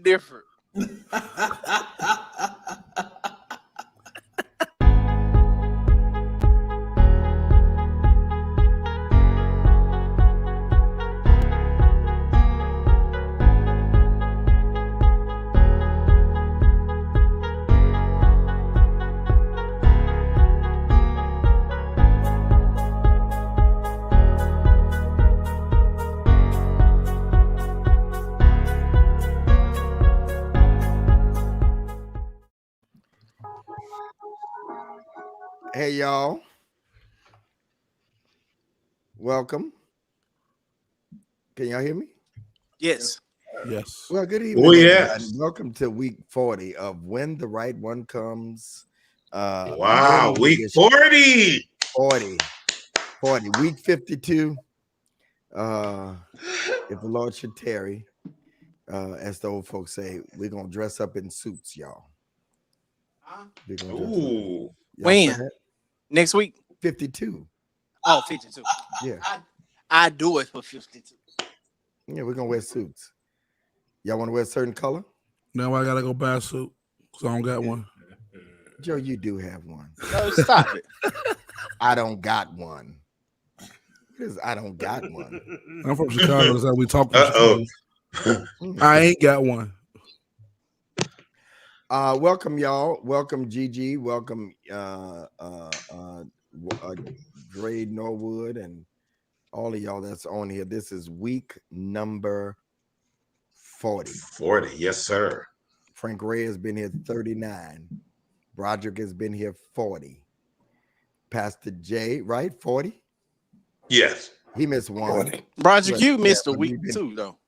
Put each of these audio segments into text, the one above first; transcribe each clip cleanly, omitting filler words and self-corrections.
different. Hey, y'all. Welcome. Can y'all hear me? Yes. Yes. Well, good evening, Oh, everybody. yes. Welcome to week 40 of When the Right One Comes. Wow, Monday week edition. 40. 40. Week 52. If the Lord should tarry, as the old folks say, we're going to dress up in suits, y'all. We're gonna dress up. Ooh. Y'all When? say that? Next week? 52. Oh, 52. Yeah. I do it for 52. Yeah, we're going to wear suits. Y'all want to wear a certain color? Now I gotta go buy a suit because I don't got one. Joe, you do have one. No, stop it. I don't got one. Because I don't got one. I'm from Chicago. That's how we talk. From Uh-oh. Chicago. I ain't got one. Welcome, y'all. Welcome, Gigi. Welcome, Dre Norwood, and all of y'all that's on here. This is week number 40. 40, yes, sir. Frank Ray has been here 39. Broderick has been here 40. Pastor Jay, right? 40? Yes. He missed one. 40. Broderick, you missed a but week we've been- too, though.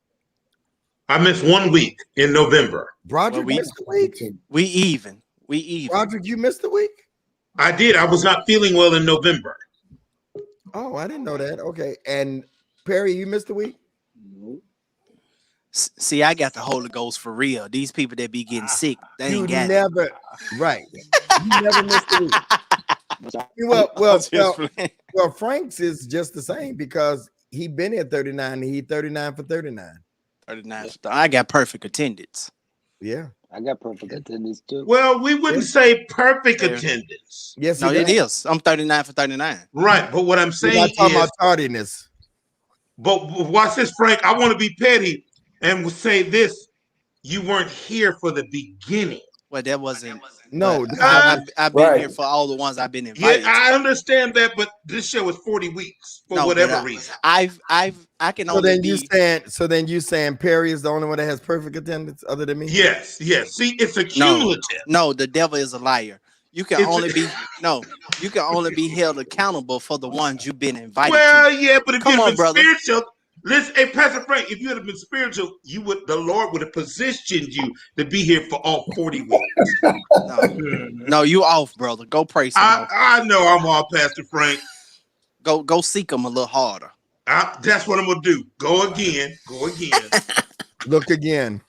I missed 1 week in November. Broderick Well, missed a week. We even. Broderick, you missed a week? I did. I was not feeling well in November. Oh, I didn't know that. Okay. And Perry, you missed a week? See, I got the Holy Ghost for real. These people that be getting sick, they You ain't got it. never, right. You never missed a week. Well, Frank's is just the same because he been here 39 and he 39 for 39. 39. I got perfect attendance. Yeah. I got perfect attendance too. Well, we wouldn't say perfect Yeah. attendance. Yes, No, he it does. is. I'm 39 for 39. Right, but what I'm We're saying not talking is, about tardiness. but watch this, Frank. I want to be petty and will say this. You weren't here for the beginning. Well, that wasn't. No, but I've been Right. here for all the ones I've been Yeah, invited to. I understand that, but this show is 40 weeks for No, but whatever reason. I can so only then be. you saying Perry is the only one that has perfect attendance other than me? Yes. See, it's a cumulative. No, the devil is a liar. You can only be held accountable for the ones you've been invited Well, to. yeah, but if Come you on, had been brother. spiritual, listen, hey, Pastor Frank, if you had been spiritual, the Lord would have positioned you to be here for all 40 weeks. No, you off, brother. Go pray some more. I know I'm all Pastor Frank. Go seek him a little harder. That's what I'm gonna do. Go again. Look again.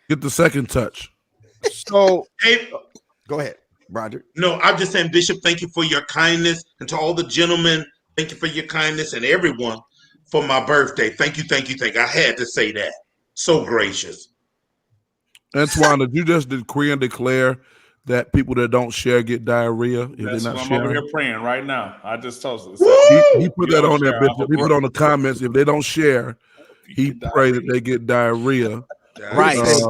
Get the second touch. So Hey, go ahead, Broderick. no, I'm just saying, Bishop, thank you for your kindness, and to all the gentlemen, thank you for your kindness, and everyone for my birthday. Thank you. I had to say that. So gracious. Antoine, did you just decree and declare that people that don't share get diarrhea if That's they're what not I'm sharing? over here praying right now. I just told you. He put that on there, Bishop. He put on the comments. If they don't share, he pray that they get diarrhea. Rice.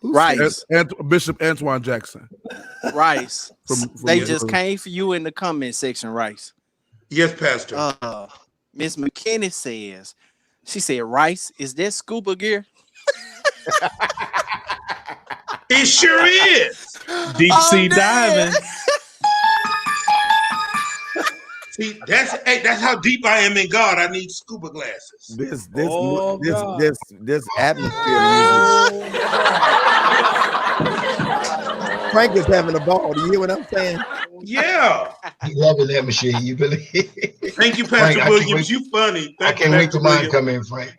Rice. Bishop Antoine Jackson. Rice. From They just came for you in the comment section, Rice. Yes, Pastor. Miss McKinney says, she said, Rice, is that scuba gear? It sure is. Deep sea diving. See, that's how deep I am in God. I need scuba glasses. This atmosphere music. Frank is having a ball. Do you hear what I'm saying? Yeah. He's loving that machine. You believe? Thank you, Pastor Frank, Williams. You funny. I can't wait till mine come in, Frank.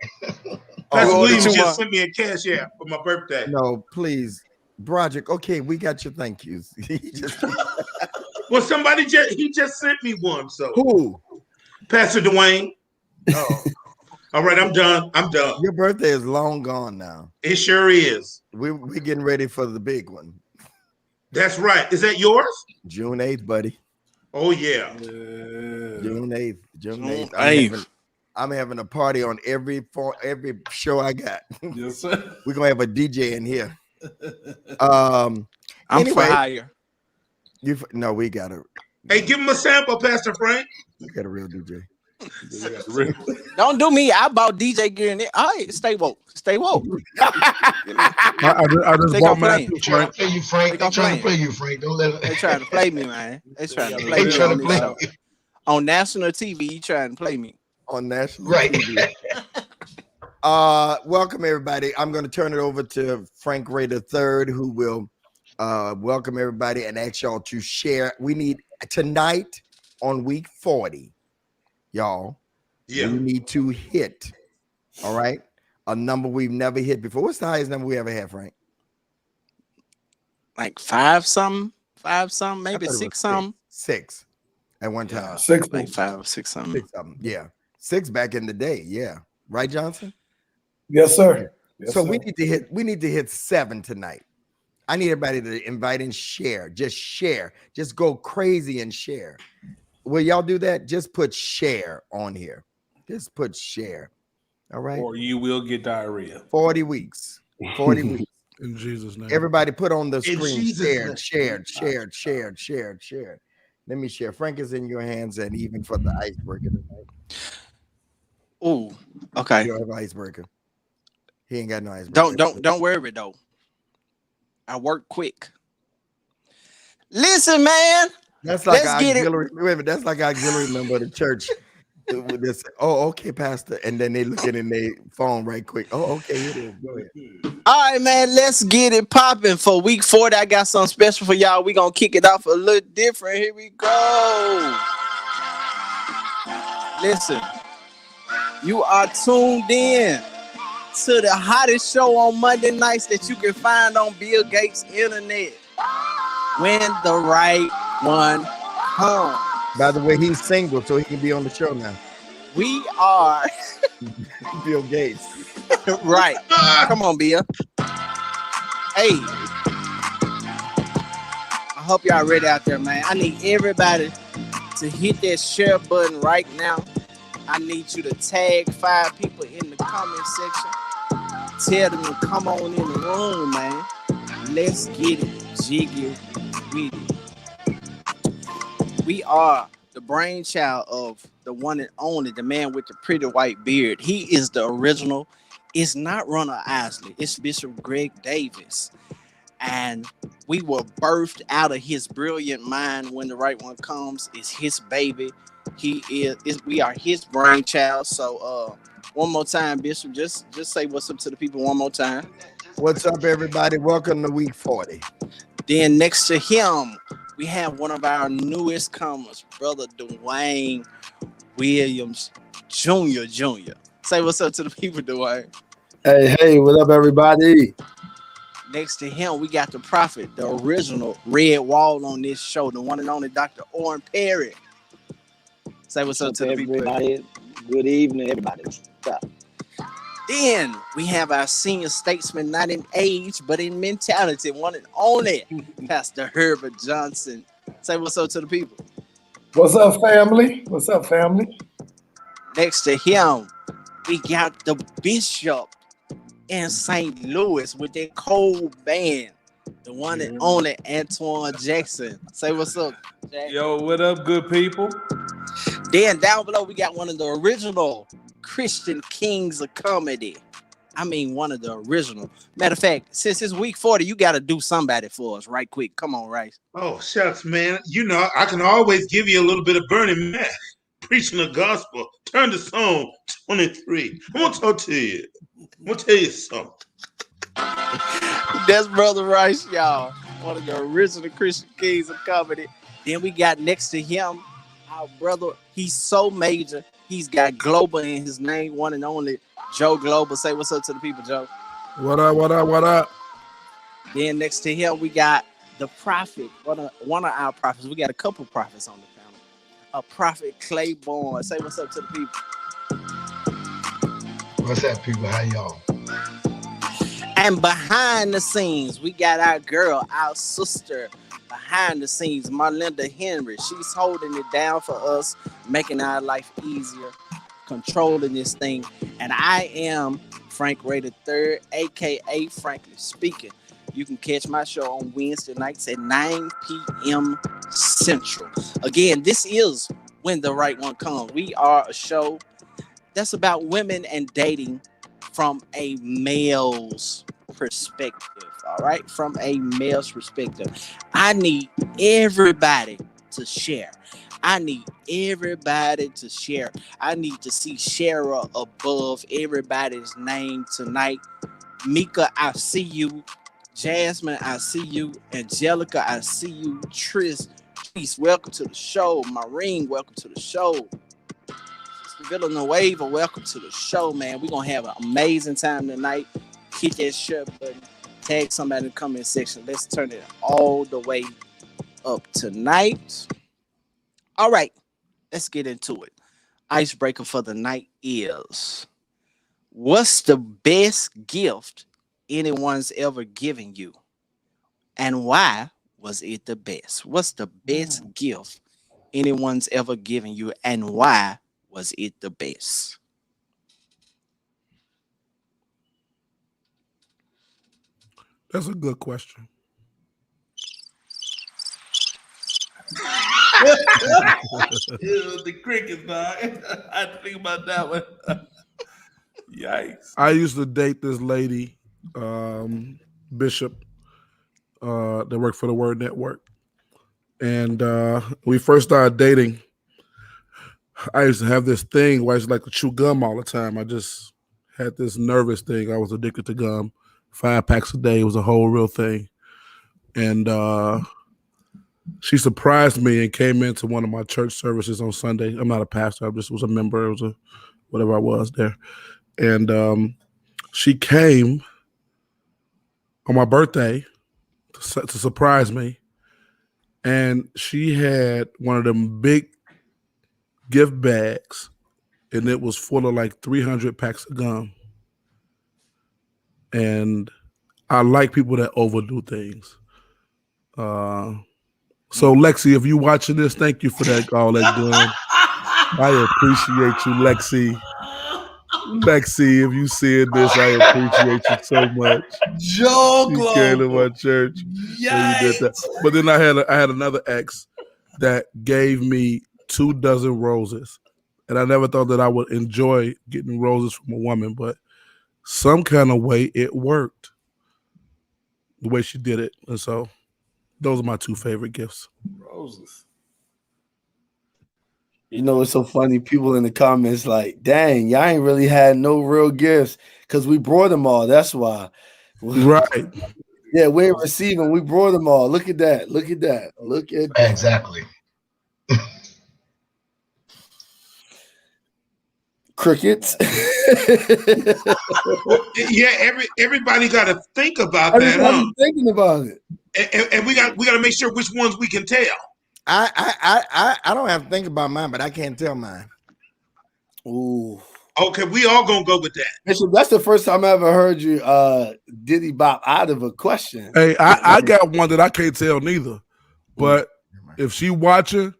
Pastor Williams did you just sent me a cash app for my birthday. No, please. Broderick, okay, we got your thank yous. Well, he just sent me one. So who? Pastor Dwayne. All right, I'm done. I'm done. Your birthday is long gone now. It sure is. We're getting ready for the big one. That's right. Is that yours? June 8th, buddy. Oh yeah. June 8th. June 8th. I'm having a party on every show I got. Yes, sir. We're gonna have a DJ in here. I'm Anyway. for hire. No, we got a Give him a sample, Pastor Frank. real DJ. Don't do me. I bought DJ gear in it. All right, stay woke. Stay woke. I just They bought gonna Matthew, They trying Frank. to play you, Frank. They gonna trying to play play you, Frank. Don't let They it. trying to play me, man. They trying to play They me trying on to this play show. you. On national TV. You trying to play me? On national Right. TV. Welcome everybody. I'm going to turn it over to Frank Ray III, who will welcome everybody and ask y'all to share. We need tonight on week 40, y'all. Yeah. We need to hit, all right, a number we've never hit before. What's the highest number we ever had, Frank? Like 5 something, maybe I thought it was 6 something. 6 at one time. 6. Like 5 or 6 something. 6 something. Yeah. 6 back in the day. Yeah. Right, Johnson? Yes, sir. Yes, So sir. we need to hit 7 tonight. I need everybody to invite and share. Just share. Just go crazy and share. Will y'all do that? Just put share on here. Just put share. All right. Or you will get diarrhea. 40 weeks. 40 weeks. In Jesus' name. Everybody put on the In screen. Jesus' Shared. Let me share. Frank is in your hands, and even for the icebreaker tonight. Ooh, okay. You have an icebreaker. He ain't got no icebreaker. Don't worry though. I work quick. Listen, man. That's like Let's get it. auxiliary. Wait a minute, that's like auxiliary member of the church. With this, oh, okay, Pastor. And then they looking in their phone right quick. Oh, okay, it is. Go ahead. All right, man. Let's get it popping for week 40. I got something special for y'all. We gonna kick it off a little different. Here we go. Listen, you are tuned in to the hottest show on Monday nights that you can find on Bill Gates' internet. When the right one comes. By the way, he's single, so he can be on the show now. We are Bill Gates. right. Come on, Bill. Hey, I hope y'all ready out there, man. I need everybody to hit that share button right now. I need you to tag 5 people in the comment section. Tell them to come on in the room, man. Let's get it jiggy with it. We are the brainchild of the one and only, the man with the pretty white beard. He is the original. It's not Ronald Isley. It's Bishop Greg Davis. And we were birthed out of his brilliant mind. When the right one comes, it's his baby. We are his brainchild. So one more time, Bishop, just say what's up to the people one more time. What's up, everybody? Welcome to week 40. Then next to him, we have one of our newest comers, Brother Dwayne Williams Jr. Say what's up to the people, Dwayne. Hey, what up, everybody? Next to him, we got the prophet, the original Red Wall on this show, the one and only Dr. Orrin Perry. Say what's up to the people. Everybody. Good evening, everybody. What's up? Then we have our senior statesman, not in age, but in mentality, one and only Pastor Herbert Johnson. Say what's up to the people. What's up, family? What's up, family? Next to him, we got the bishop in St. Louis with that cold band, the one and only Antoine Jackson. Say what's up, Jack. Yo, what up, good people? Then down below, we got one of the original Christian kings of comedy. I mean, one of the original. Matter of fact, since it's week 40, you got to do somebody for us right quick. Come on, Rice. Oh, shucks, man. You know, I can always give you a little bit of Bernie Mac preaching the gospel. Turn to Psalm 23. I'm going to talk to you. I'm going to tell you something. That's Brother Rice, y'all. One of the original Christian kings of comedy. Then we got next to him, our brother. He's so major. He's got Global in his name, one and only Joe Global. Say what's up to the people, Joe. What up? Then next to him, we got the prophet, one of our prophets. We got a couple prophets on the panel. A prophet Claiborne. Say what's up to the people. What's up, people? How y'all? And behind the scenes, we got our girl, our sister, behind the scenes, Marlinda Henry. She's holding it down for us, making our life easier, controlling this thing. And I am Frank Ray III, aka Frankly Speaking. You can catch my show on Wednesday nights at 9 p.m. Central. Again, this is When the Right One Comes. We are a show that's about women and dating from a male's perspective. All right, from a male's perspective. I need everybody to share. I need everybody to share. I need to see Shara above everybody's name tonight. Mika, I see you. Jasmine, I see you. Angelica, I see you. Tris, welcome to the show. Maureen, welcome to the show. Villanueva, welcome to the show, man. We're going to have an amazing time tonight. Hit that share button. Tag somebody in the comment section. Let's turn it all the way up tonight. All right, let's get into it. Icebreaker for the night is, what's the best gift anyone's ever given you? And why was it the best? What's the best gift anyone's ever given you? And why was it the best? That's a good question. The crickets, dog. I had to think about that one. Yikes. I used to date this lady, Bishop, that worked for the Word Network. And we first started dating. I used to have this thing where I used to like to chew gum all the time. I just had this nervous thing. I was addicted to gum. 5 packs a day was a whole real thing. And she surprised me and came into one of my church services on Sunday. I'm not a pastor. I just was a member. It was whatever I was there. And she came on my birthday to surprise me. And she had one of them big gift bags, and it was full of like 300 packs of gum. And I like people that overdo things. So Lexi, if you watching this, thank you for that, all that gum. I appreciate you, Lexi. Lexi, if you seeing this, I appreciate you so much. Joe You came to my church. And you did that. But then I had another ex that gave me 24 roses. And I never thought that I would enjoy getting roses from a woman, but some kind of way it worked. The way she did it. And so those are my 2 favorite gifts. Roses. You know, it's so funny. People in the comments like, dang, y'all ain't really had no real gifts because we brought them all. That's why. Right. Yeah, we ain't receiving. We brought them all. Look at that. Look at that. Look at that. Exactly. Crickets. Yeah, everybody got to think about that, huh? Thinking about it. And we got to make sure which ones we can tell. I don't have to think about mine, but I can't tell mine. Ooh. Okay, we all gonna go with that. Bishop, that's the first time I ever heard you diddy bop out of a question. Hey, I got one that I can't tell neither. But if she watching,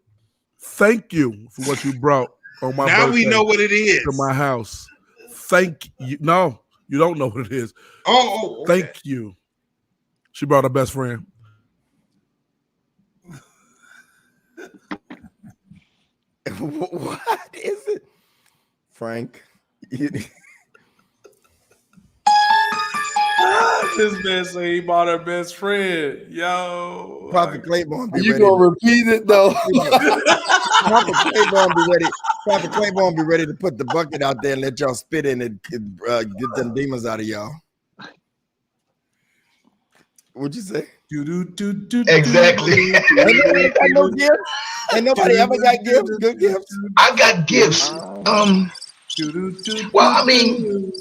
thank you for what you brought on my birthday. Now we know what it is. To my house. Thank you. No, you don't know what it is. Oh, okay. Thank you. She brought her best friend. What is it? Frank. This man say he bought her best friend. Yo. Prophet Claiborne be You ready. gonna repeat it though? Prophet Claiborne be ready. Prophet Claiborne be ready to put the bucket out there and let y'all spit in it, get them demons out of y'all. What'd you say? Exactly. Ain't nobody got no gifts? Ain't nobody ever got gifts? Good gifts? I got gifts. Well, I mean,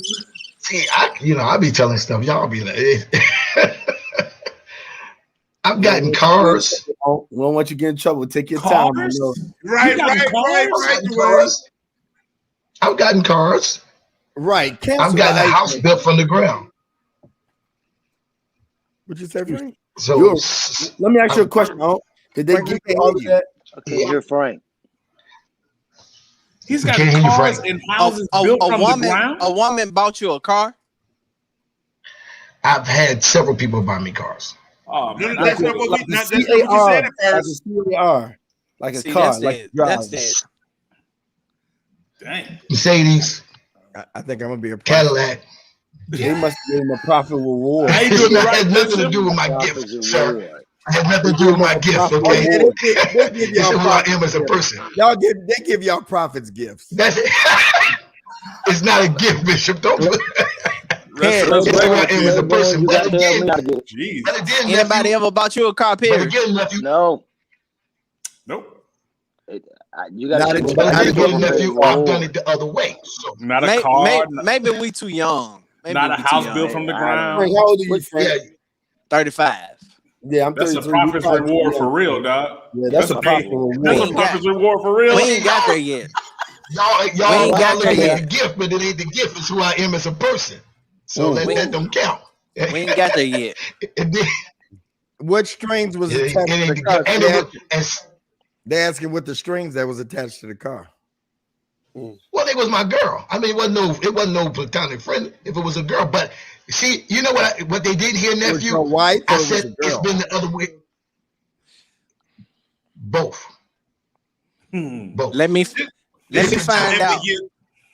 see, I be telling stuff. Y'all be like, I've gotten cars. We don't want you to get in trouble. Take your time. You know. Right. Cars. I've gotten cars. Right. Cancel I've gotten the a ice house breaker. built from the ground. What'd you say, Frank? So You're- Let me ask you a question. Did they Frank, give we you can't all hear of you. that? I couldn't hear Frank. He's We got can't hear you, cars Frank. and houses built from the ground. A woman bought you a car. I've had several people buy me cars. Oh No, man, that's not what we. Like That's the not what you said CAR, at like first. a CAR, like a See, car, that's like it. drive. That's it. dang. Mercedes, I think I'm gonna be a Cadillac. They must give him a profit reward. How you It's doing the not, right has nothing to Bishop? do with my Profits gift, sir. reward. It has nothing to do with my gift, Oh, okay? yeah, they give This is y'all who I am profits as a gifts. person. They give y'all profits gifts. That's it. It's not a gift, Bishop. Don't. Rest It's who I of am as a person. You But gotta tell me again, how to get it. Jeez. Anybody nephew, ever bought you a car? but Period. again, nephew, No, Nope. you gotta Not tell me until- but how to again, get nephew, I've done it the other way. So Not a car. Maybe we too young. Maybe Not a we too house young. built from the I ground. Frank, how old are you, Frank? yeah, 35. Yeah, I'm That's a 33. profits You probably reward too for young. real, dog. Yeah, that's a Hey, profit That's reward. a ain't got- profits reward for real. We ain't got there yet. y'all ain't y'all got looking there at the gift, but it ain't the gift. It's who I am as a person. So Mm. that don't count. We ain't got there yet. What strings was It attached to ain't the the car? gift. And it was, and They're asking what the strings that was attached to the car. well, it was my girl. I mean, it wasn't no platonic friend. If it was a girl, but see, you know what they did here, It was nephew? your wife or I it was said a it's girl? been the other way. Both. Both. Let me This is find out.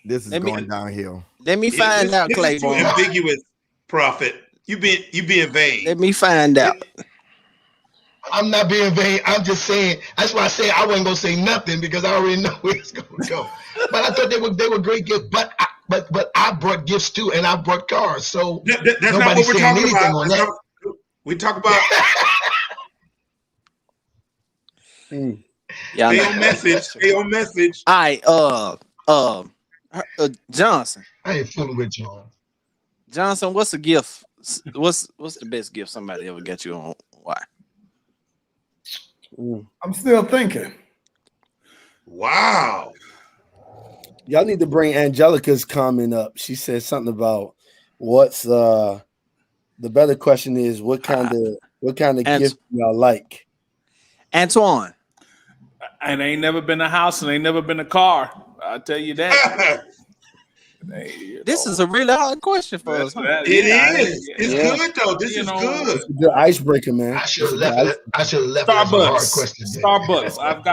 This is Let me- going downhill. Let me find out, This is too Claiborne. ambiguous, Prophet. You being vain. Let me find out. I'm not being vain. I'm just saying. That's why I say I wasn't gonna say nothing because I already know where it's gonna go. But I thought they were great gifts. But I brought gifts too, and I brought cars. So That's not what nobody's we're saying talking anything about. on That's that. not- we talk about Y'all stay know. on message. Stay on message. All right, Johnson. I ain't fooling with y'all. Johnson, what's the gift? What's the best gift somebody ever got you on? Why? I'm still thinking. Wow. Y'all need to bring Angelica's comment up. She said something about what's the better question is what kind of gift y'all like? Antoine. And ain't never been a house and ain't never been a car. I'll tell you that. This is a really hard question for us. Huh? It is. It's good though. This is good. It's a good icebreaker, man. I should have left it. I should have left it as a hard question. Starbucks. I've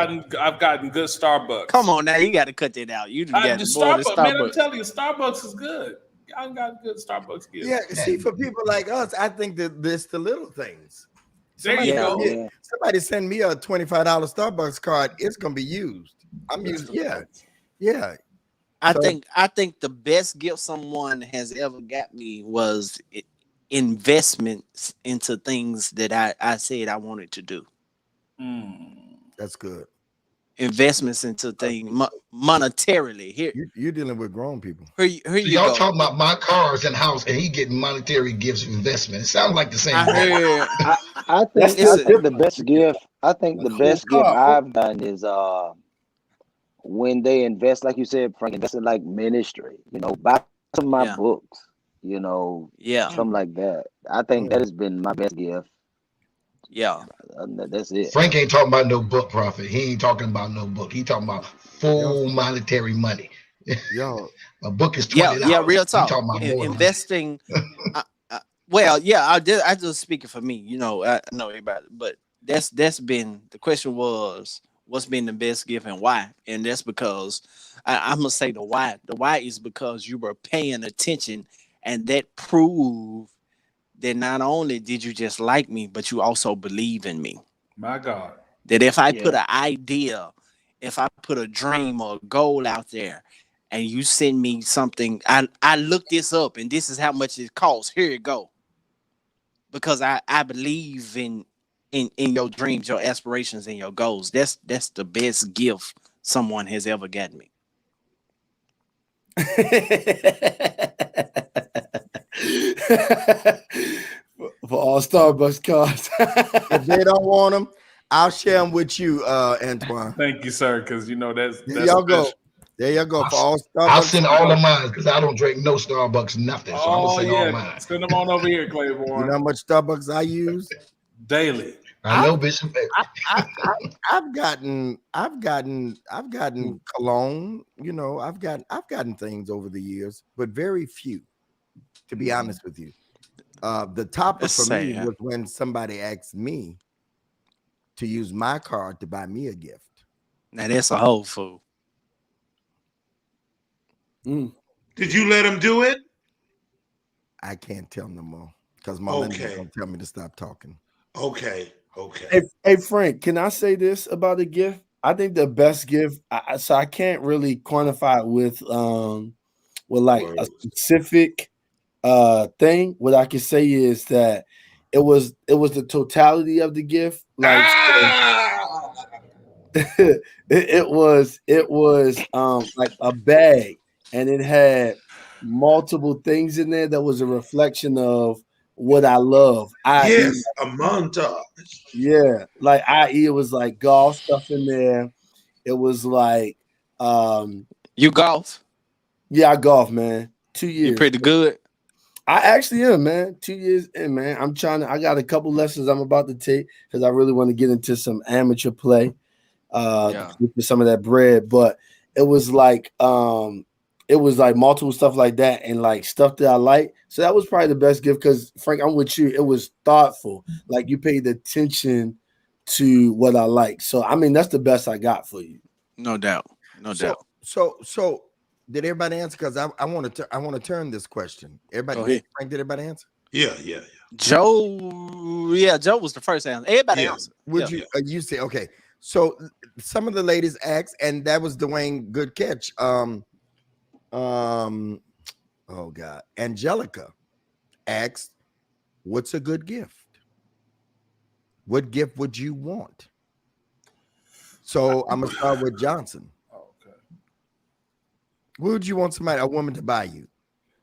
gotten good Starbucks. Come on now, you got to cut that out. You got The to boy the Starbucks, man. I'm Starbucks. telling you, Starbucks is good. Y'all got good Starbucks gifts. Yeah, see, for people like us, I think that it's the little things. There you go. Somebody send me a $25 Starbucks card, it's gonna be used. I'm used. Yeah. I think the best gift someone has ever got me was investments into things that I said I wanted to do. That's good. Investments into things monetarily. Here, you're dealing with grown people. Here you y'all go. talking about my cars and house, and he getting monetary gifts of investment. It sounds like the same. I heard. I think the best gift. I think the best gift I've done is when they invest, like you said, Frank, invest in like ministry. You know, buy some of my books. You know, something like that. I think that has been my best gift. Yeah, that's it. Frank ain't talking about no book, Prophet. He ain't talking about no book. He talking about full monetary money. Yo, a book is $20. Yeah, real talk. He talking about more investing. Well, yeah, I just speaking for me. You know, I know everybody, but that's been the question was what's been the best gift and why, and that's because I'm gonna say the why. The why is because you were paying attention, and that proved that not only did you just like me, but you also believe in me. My God. That if I put an idea, if I put a dream or a goal out there, and you send me something, I looked this up and this is how much it costs. Here you go. Because I believe in your dreams, your aspirations, and your goals. That's the best gift someone has ever gotten me. For all Starbucks cards. If they don't want them, I'll share them with you, Antoine. Thank you, sir. Because you know that's y'all go. There you go. For all Starbucks. I'll send all of mine because I don't drink no Starbucks, nothing. So I'm gonna send all mine. Send them on over here, Claiborne. You know how much Starbucks I use? Daily. I know, Bishop. I've gotten cologne. You know, I've gotten things over the years, but very few. To be honest with you, the topper for me was when somebody asked me to use my card to buy me a gift. Now that's a whole fool. Did you let him do it? I can't tell no more because my lender's gonna tell me to stop talking. Okay. Hey, Frank, can I say this about a gift? I think the best gift. So I can't really quantify it with like a specific thing. What I can say is that it was the totality of the gift. Like it was like a bag, and it had multiple things in there that was a reflection of what I love. Yes, a montage. Yeah, like i.e. it was like golf stuff in there. It was like you golf? Yeah, I golf, man. 2 years. You pretty good? I actually am, man. 2 years in, man. I got a couple lessons I'm about to take because I really want to get into some amateur play. With some of that bread. But it was like multiple stuff like that and like stuff that I like. So that was probably the best gift because Frank, I'm with you. It was thoughtful. Like you paid attention to what I like. So I mean, that's the best I got for you. No doubt. So did everybody answer? Because I want to turn this question. Everybody, Frank, did everybody answer? Yeah. Joe was the first answer. Everybody answered. Would you? You say okay. So some of the ladies asked, and that was Dwayne. Good catch. Oh God, Angelica asked, "What's a good gift? What gift would you want?" So I'm gonna start with Johnson. Okay. What would you want a woman to buy you?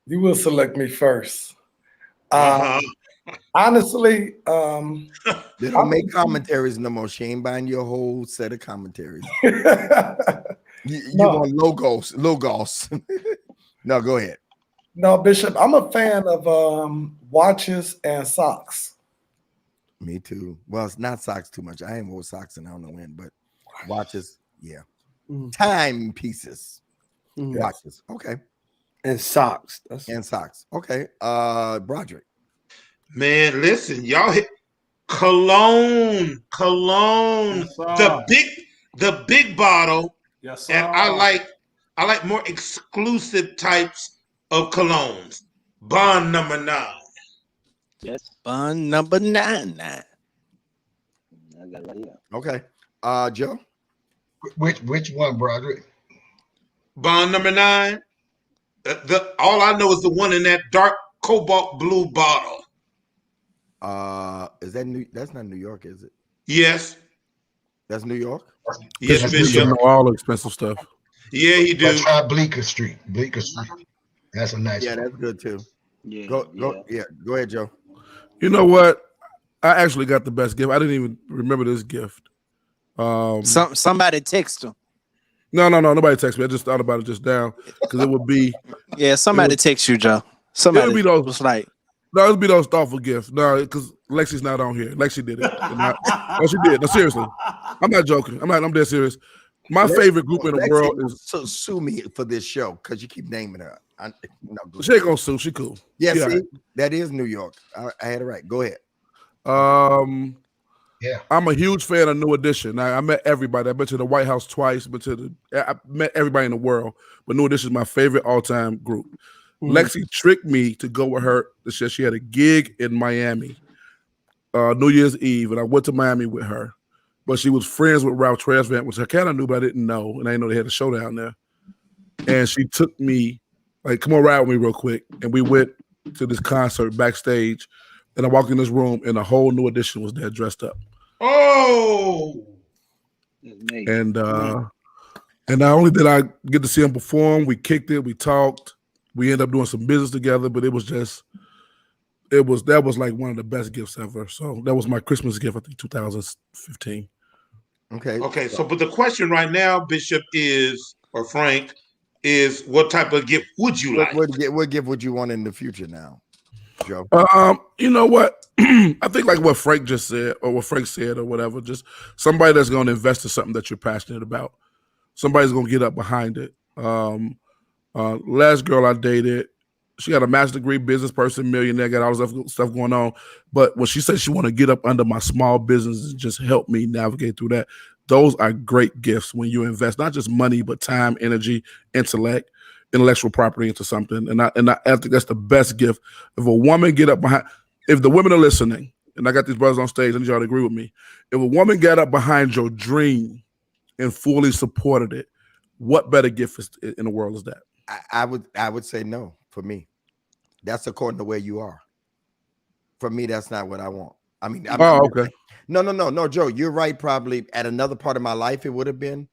You will select me first. Honestly, they don't make commentaries no more. She ain't buying your whole set of commentaries. you want logos. No, go ahead. No, Bishop, I'm a fan of watches and socks. Me too. Well, it's not socks too much. I ain't wore socks and I don't know when, but watches, yeah. Time pieces. Watches. Okay. And socks. Socks. Okay. Broderick. Man, listen, y'all hit cologne, the big bottle. Yes, sir. And I like more exclusive types of colognes. Bond number 9. Yes. Bond number 9. I got it right here. Okay. Joe. Which one, Broderick? Bond number 9. All I know is the one in that dark cobalt blue bottle. Is that that's not New York, is it? Yes. That's New York? Yes, Bishop. All the expensive stuff. Yeah, he do. Try Bleecker Street. That's a nice one. That's good too. Yeah. Go ahead, Joe. You know what? I actually got the best gift. I didn't even remember this gift. Somebody text him. No, nobody texted me. I just thought about it just now because it would be. Yeah, somebody text you, Joe. Somebody be those, was like. No, it'd be those thoughtful gifts. No, because Lexi's not on here. Lexi did it. No, she did. No, seriously. I'm not joking. I'm dead serious. My favorite group in the world is. So sue me for this show because you keep naming her. She ain't gonna sue. She cool. Yeah, see, that is New York. I had it right. Go ahead. Yeah, I'm a huge fan of New Edition. I met everybody. I've been to the White House twice. I met everybody in the world. But New Edition is my favorite all-time group. Lexi tricked me to go with her. She had a gig in Miami, New Year's Eve, and I went to Miami with her. But she was friends with Ralph Tresvant, which I kind of knew, but I didn't know. And I didn't know they had a show down there. And she took me, like, come on, ride with me real quick. And we went to this concert backstage. And I walked in this room, and the whole New Edition was there dressed up. Oh! And not only did I get to see them perform, we kicked it, we talked. We ended up doing some business together, but that was like one of the best gifts ever. So that was my Christmas gift, I think, 2015. Okay. Okay. So, but the question right now, Bishop, or Frank, is what type of gift would you like? What gift would you want in the future now, Joe? You know what? I think like what Frank just said, or what Frank said, or whatever. Just somebody that's going to invest in something that you're passionate about. Somebody's going to get up behind it. Last girl I dated, she got a master's degree, business person, millionaire, got all this stuff going on. But when she said she want to get up under my small business and just help me navigate through that, those are great gifts when you invest not just money, but time, energy, intellect, intellectual property into something. And I think that's the best gift. If a woman get up behind, if the women are listening, and I got these brothers on stage, I need y'all to agree with me. If a woman got up behind your dream and fully supported it, what better gift in the world is that? I would say no for me. That's according to where you are. For me, that's not what I want. I mean, okay. No, Joe, you're right. Probably at another part of my life, it would have been.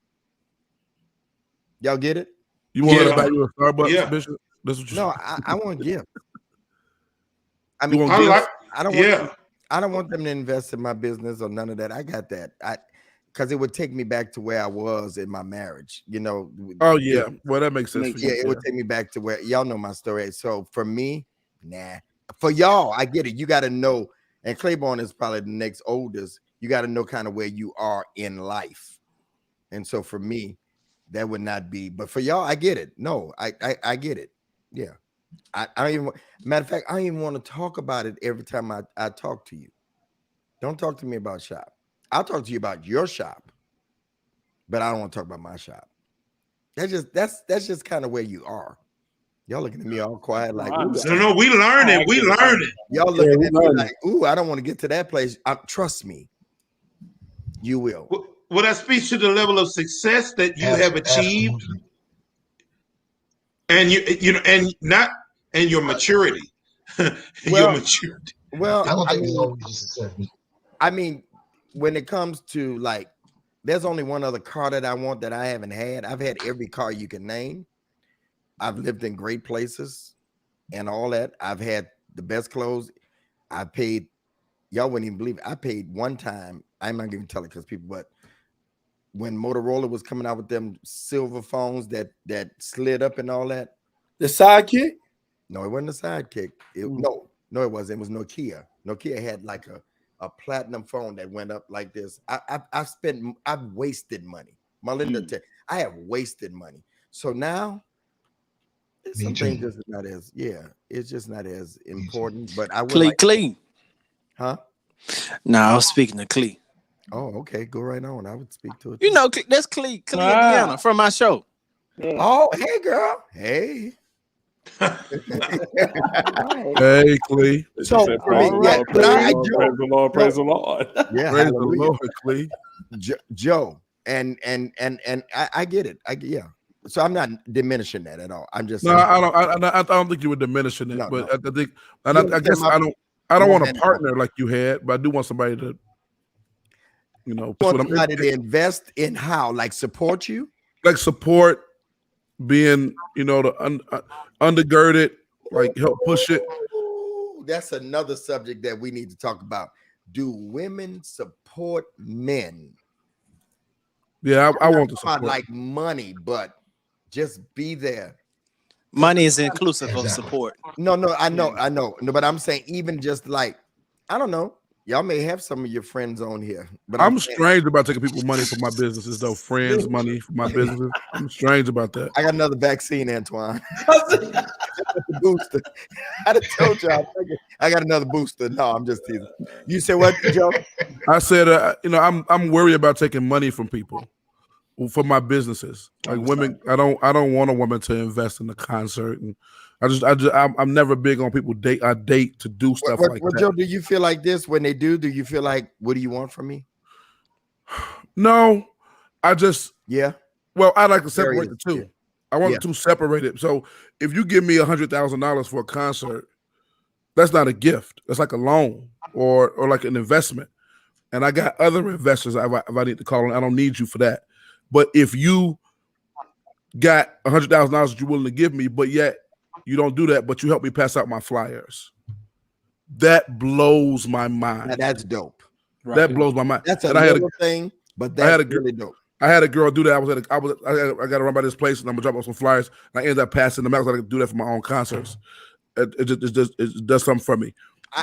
Y'all get it? You want to buy you a Starbucks, Bishop? That's what No, I want gifts. I You mean, want I don't want them to invest in my business or none of that. I got that. Because it would take me back to where I was in my marriage, you know. Oh yeah, well that makes sense. It would take me back to where y'all know my story. So for me, nah. For y'all, I get it. You got to know, and Claiborne is probably the next oldest. You got to know kind of where you are in life, and so for me, that would not be. But for y'all, I get it. No, I get it. Yeah, I don't even. Matter of fact, I don't even want to talk about it every time I talk to you. Don't talk to me about shop. I'll talk to you about your shop, but I don't want to talk about my shop. That's just kind of where you are. Y'all looking at me all quiet like, no, we learning. We learning. Y'all looking at me like, ooh, I don't want to get to that place. Trust me, you will. Well, that speaks to the level of success that you have achieved, and and your maturity. Your maturity. Well, I mean, when it comes to like, there's only one other car that I want that I haven't had. I've had every car you can name. I've lived in great places and all that. I've had the best clothes. I paid, y'all wouldn't even believe it. I paid one time. I'm not going to tell it because people, but when Motorola was coming out with them silver phones that slid up and all that. The Sidekick? No, it wasn't a Sidekick. No, it wasn't. It was Nokia. Nokia had like a platinum phone that went up like this. I've wasted money. Melinda, I have wasted money. So now some things just not as it's just not as important. But I would Clee. Huh? No, I was speaking to Clee. Oh, okay. Go right on. I would speak to it. You know, that's Clee Indiana from my show. Yeah. Oh, hey girl. Hey. Hey, Clee. So praise the Lord, praise the Lord. Yeah, praise the Lord, Clee. Joe, and I get it. So I'm not diminishing that at all. I'm just saying, I don't think you were diminishing it, but I think, and I guess I don't want a partner like you had, but I do want somebody to, somebody to invest in how, like support you, like support, being the undergirded, like help push it. That's another subject that we need to talk about. Do women support men? Yeah, I want to support. Like money, but just be there. Money is inclusive of support. No, I know. No, but I'm saying even just like, I don't know. Y'all may have some of your friends on here, but I'm strange about taking people's money for my businesses, though. Friends' money for my businesses. I'm strange about that. I got another vaccine, Antoine. Booster. I just told y'all I got another booster. No, I'm just teasing. You said what, Joe? I said, I'm worried about taking money from people for my businesses. Like women, I don't want a woman to invest in the concert, and I'm never big on people date to do stuff like that. Joe, do you feel like this when they do? Do you feel like, what do you want from me? No, yeah. Well, I like to separate the two. Yeah. I want the two separated. So if you give me $100,000 for a concert, that's not a gift. That's like a loan or like an investment. And I got other investors if I need to call on. I don't need you for that. But if you got $100,000 that you're willing to give me, but yet you don't do that, but you help me pass out my flyers, that blows my mind. Now that's dope. Right. That blows my mind. That's a little thing, but that's really dope. I had a girl do that. I got to run by this place and I'm gonna drop off some flyers. And I ended up passing them out. So I could do that for my own concerts. It does something for me.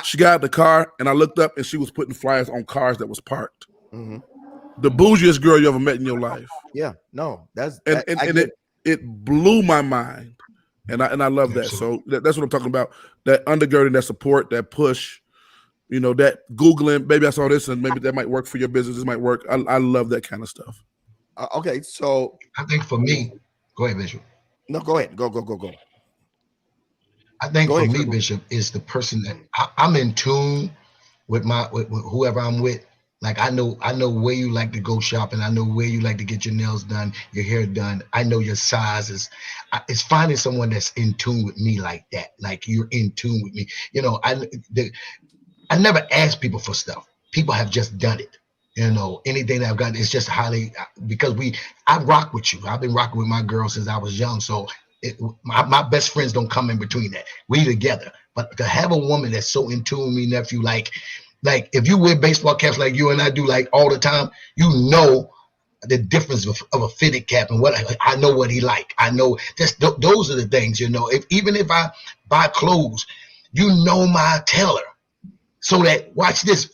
She got out the car and I looked up and she was putting flyers on cars that was parked. Mm-hmm. The bougiest girl you ever met in your life. Yeah, no, it blew my mind, and I love that. So that's what I'm talking about. That undergirding, that support, that push. You know, that Googling. Maybe I saw this, and maybe that might work for your business. This might work. I love that kind of stuff. Okay, so I think for me, go ahead, Bishop. No, go ahead. Go. I think for me, Bishop, is the person that I'm in tune with with whoever I'm with. Like I know where you like to go shopping. I know where you like to get your nails done, your hair done. I know your sizes. It's finding someone that's in tune with me like that. Like you're in tune with me. You know, I never ask people for stuff. People have just done it. You know, anything that I've got is just highly because I rock with you. I've been rocking with my girl since I was young. So my best friends don't come in between that. We together. But to have a woman that's so in tune with me, nephew, like if you wear baseball caps like you and I do like all the time, you know the difference of a fitted cap and what I know what he like. I know those are the things, you know. Even if I buy clothes, you know my tailor. So that watch this,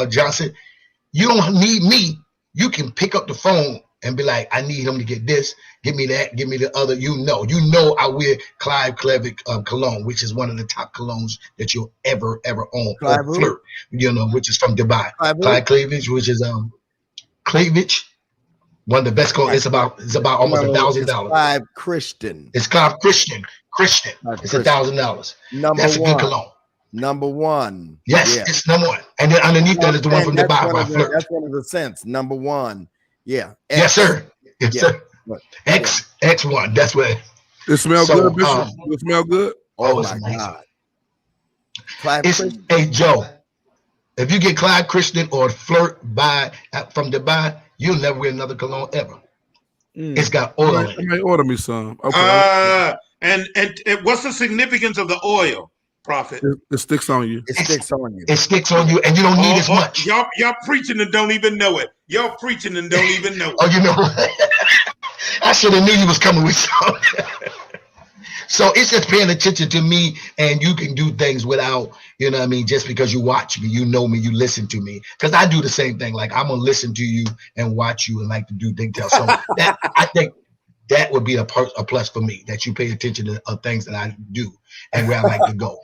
Johnson, you don't need me. You can pick up the phone and be like, I need him to get this, give me that, give me the other. You know I wear Clive Clevick cologne, which is one of the top colognes that you'll ever own. Or Flirt, you know, which is from Dubai. Clive Cleavage, which is Cleavage, one of the best colognes. It's about almost $1,000. Clive Christian. It's Clive Christian. It's $1,000. That's a good cologne. Number one. Yes, it's number one. And then underneath that is the one from Dubai by Flirt. That's one of the scents. Number one. Yeah. Yes, sir. Yes, sir. X1. That's what. It smells good, Bishop. It smell good. Oh my God. Hey, Joe, if you get Clive Christian or Flirt from Dubai, you'll never wear another cologne ever. It's got oil in it. You might order me some. Okay. And what's the significance of the oil, Prophet? It sticks on you. It sticks on you. It sticks on you, and you don't need as much. Y'all preaching and don't even know it. Y'all preaching and don't even know it. Oh, you know, I should have knew you was coming with something. So it's just paying attention to me, and you can do things without, you know what I mean, just because you watch me, you know me, you listen to me. Because I do the same thing. Like, I'm going to listen to you and watch you and like to do details. So I think that would be a plus for me, that you pay attention to things that I do and where I like to go.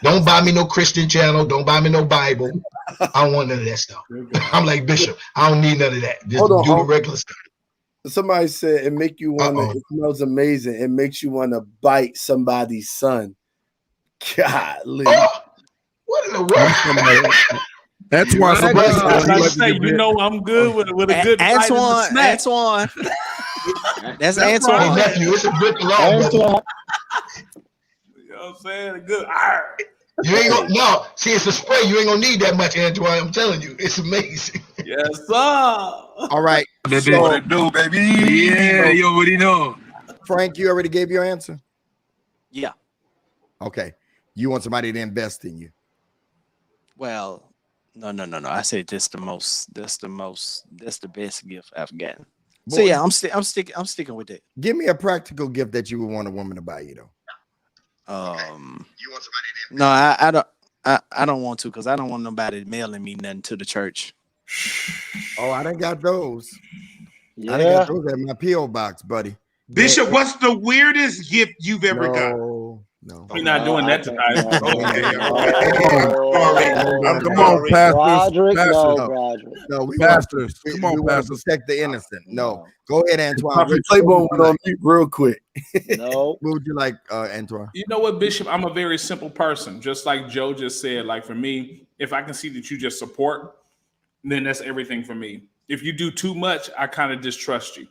Don't buy me no Christian channel. Don't buy me no Bible. I don't want none of that stuff. I'm like Bishop. I don't need none of that. Just do the regular stuff. Somebody said it make you want to. It smells amazing. It makes you want to bite somebody's son. Golly. What in the world? That's why somebody you know I'm good with a good Antoine. That's Antoine. Hey, nephew, it's a good cologne. You know what I'm saying? Good. You ain't gonna see it's a spray. You ain't gonna need that much, Antoine. I'm telling you, it's amazing. Yes, sir. All right. That's what it do, baby. Yeah, you already know. Frank, you already gave your answer? Yeah. Okay. You want somebody to invest in you? Well, no. I said that's the best gift I've gotten. Boy, so yeah, I'm sticking with it. Give me a practical gift that you would want a woman to buy you, though. You want somebody to No, I don't want to, because I don't want nobody mailing me nothing to the church. Oh, I done got those. Yeah. I done got those at my P.O. box, buddy. Bishop, what's the weirdest gift you've ever got? No. We're not doing that tonight. Come on, pastors. Pastors. Come on, pastors. Protect the innocent. No. Go ahead, Antoine. Playboy went on mute real quick. No. What would you like, Antoine? You know what, Bishop? I'm a very simple person. Just like Joe just said, like for me, if I can see that you just support, then that's everything for me. If you do too much, I kind of distrust you.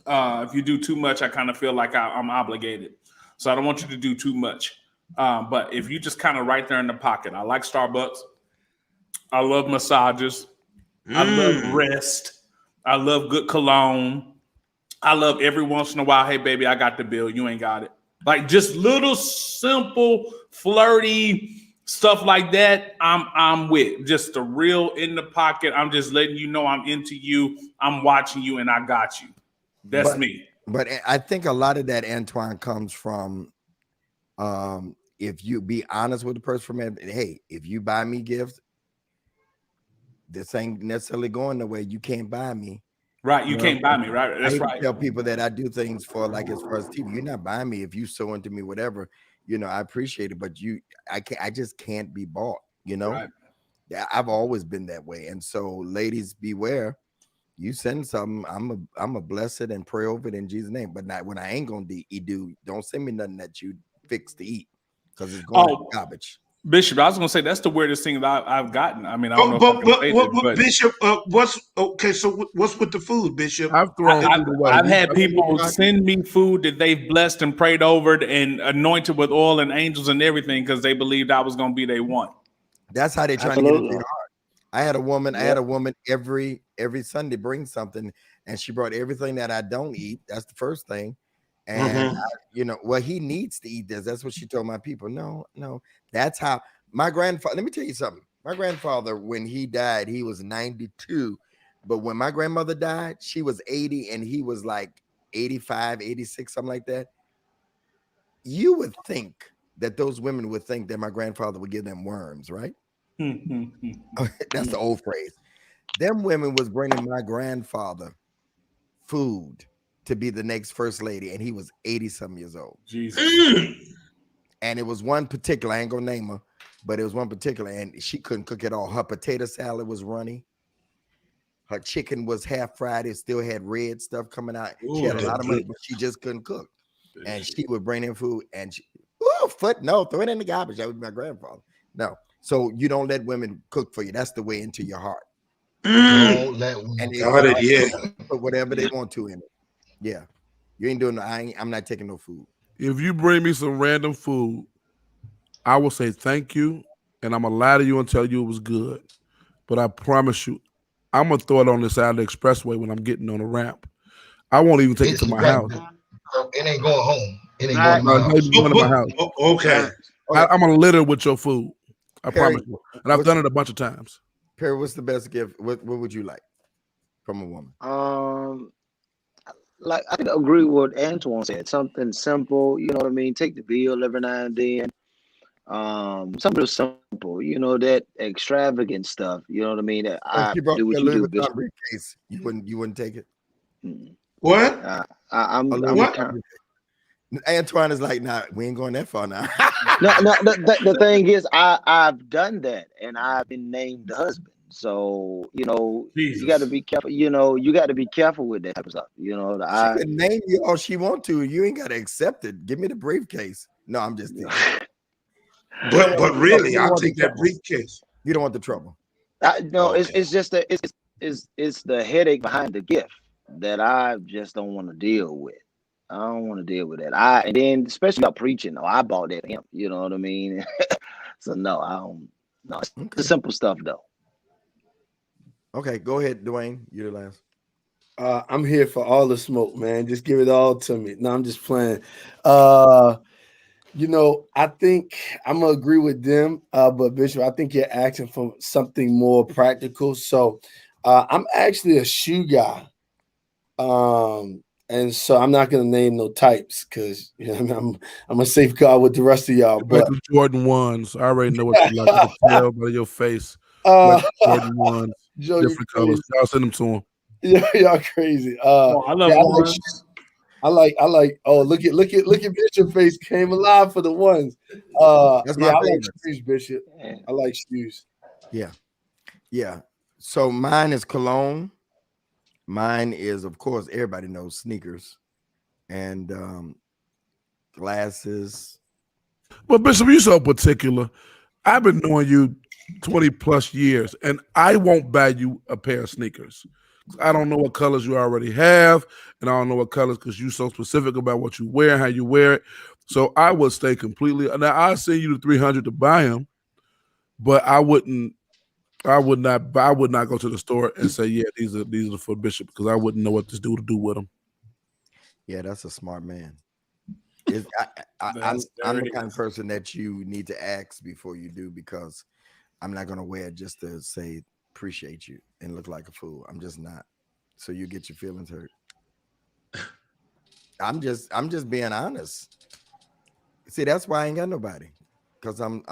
If you do too much, I kind of feel like I'm obligated. So I don't want you to do too much. But if you just kind of right there in the pocket, I like Starbucks. I love massages. I love rest. I love good cologne. I love every once in a while, hey, baby, I got the bill. You ain't got it. Like just little, simple, flirty Stuff like that, I'm with. Just the real in the pocket. I'm just letting you know I'm into you. I'm watching you, and I got you. That's me. But I think a lot of that, Antoine, comes from if you be honest with the person from it. Hey, if you buy me gifts, this ain't necessarily going the way. You can't buy me. Right, you can't buy me. Right, that's right. I tell people that I do things for, like, as far as TV. You're not buying me if you so into me, whatever. I appreciate it, but I just can't be bought. Right. I've always been that way, and so ladies, beware. You send something, I'm a bless it and pray over it in Jesus' name. But not when I ain't gonna don't send me nothing that you fix to eat, because it's going to garbage. Bishop, I was gonna say that's the weirdest thing that I've gotten. I mean, I don't know. But Bishop, what's okay? So what's with the food, Bishop? I've had people send me food that they've blessed and prayed over and anointed with oil and angels and everything because they believed I was gonna be their one. That's how they try to get into your heart. I had a woman every Sunday bring something, and she brought everything that I don't eat. That's the first thing. And he needs to eat this. That's what she told my people. No, that's how my grandfather. Let me tell you something. My grandfather, when he died, he was 92. But when my grandmother died, she was 80, and he was like 85, 86, something like that. You would think that those women would think that my grandfather would give them worms, right? That's the old phrase. Them women was bringing my grandfather food to be the next first lady, and he was 80-some years old. Jesus. And it was one particular, I ain't gonna name her, but it was one particular, and she couldn't cook at all. Her potato salad was runny. Her chicken was half fried. It still had red stuff coming out. She had a lot of money, but she just couldn't cook. And she would bring in food, and throw it in the garbage. That was my grandfather. No. So you don't let women cook for you. That's the way into your heart. Don't let women put whatever they want to in it. Yeah. You ain't doing I'm not taking no food. If you bring me some random food, I will say thank you, and I'm gonna lie to you and tell you it was good. But I promise you, I'm gonna throw it on the side of the expressway when I'm getting on a ramp. I won't even take it to my house. It ain't going home. It ain't going to my house. Okay. I'm gonna litter with your food. I promise you. And I've done it a bunch of times. Perry, what's the best gift? What would you like from a woman? Like I could agree with what Antoine said. Something simple, you know what I mean? Take the bill every now and then. Something simple, that extravagant stuff. You know what I mean? If you brought do what you do, Bishop. Briefcase, you wouldn't take it. What? I'm Antoine is like, nah, we ain't going that far now. No. The thing is, I've done that, and I've been named the husband. So Jesus. You got to be careful. You got to be careful with that type of stuff. She can name you all she want to. You ain't got to accept it. Give me the briefcase. No, I'm just thinking. But really, I'll take that briefcase. You don't want the trouble. No, okay. It's just it's the headache behind the gift that I just don't want to deal with. I don't want to deal with that. And then especially about preaching, I bought that for him. You know what I mean? So no, I don't. No, it's the simple stuff though. Okay, go ahead, Dwayne. You're the last. I'm here for all the smoke, man. Just give it all to me. No, I'm just playing. I think I'm gonna agree with them, but Bishop, I think you're asking for something more practical. So I'm actually a shoe guy. And so I'm not gonna name no types because I'm a safeguard with the rest of y'all. But the Jordan 1s, I already know what you like. I can tell by your face. Jordan 1s, Joe, different colors. I'll send them to him. Yeah, y'all crazy. I love I like. Oh, look at Bishop face came alive for the ones. That's my favorite. I like shoes, Bishop. I like shoes. Yeah. So mine is cologne. Mine is, of course, everybody knows sneakers and glasses. Well, Bishop, you're so particular. I've been knowing you 20 plus years, and I won't buy you a pair of sneakers. I don't know what colors you already have, and I don't know what colors because you're so specific about what you wear and how you wear it. So I would stay completely. Now I'll send you the $300 to buy them, but I would not go to the store and say, yeah, these are for Bishop because I wouldn't know what this dude to do with them. Yeah, that's a smart man. I'm the kind of person that you need to ask before you do, because I'm not gonna wear it just to say appreciate you and look like a fool. I'm just not. So you get your feelings hurt. I'm just being honest. See, that's why I ain't got nobody, because I'm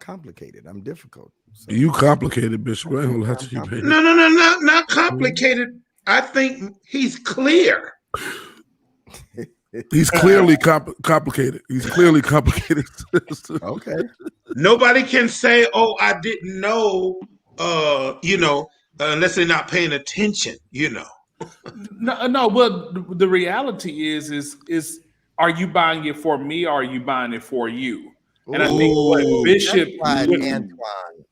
complicated. I'm difficult. So. You complicated, Bishop. I ain't gonna lie to you, baby. No, not complicated. I think he's clear. He's clearly complicated. He's clearly complicated. Okay. Nobody can say, "Oh, I didn't know." Unless they're not paying attention. No. But the reality is, are you buying it for me, or are you buying it for you? And I think what Bishop,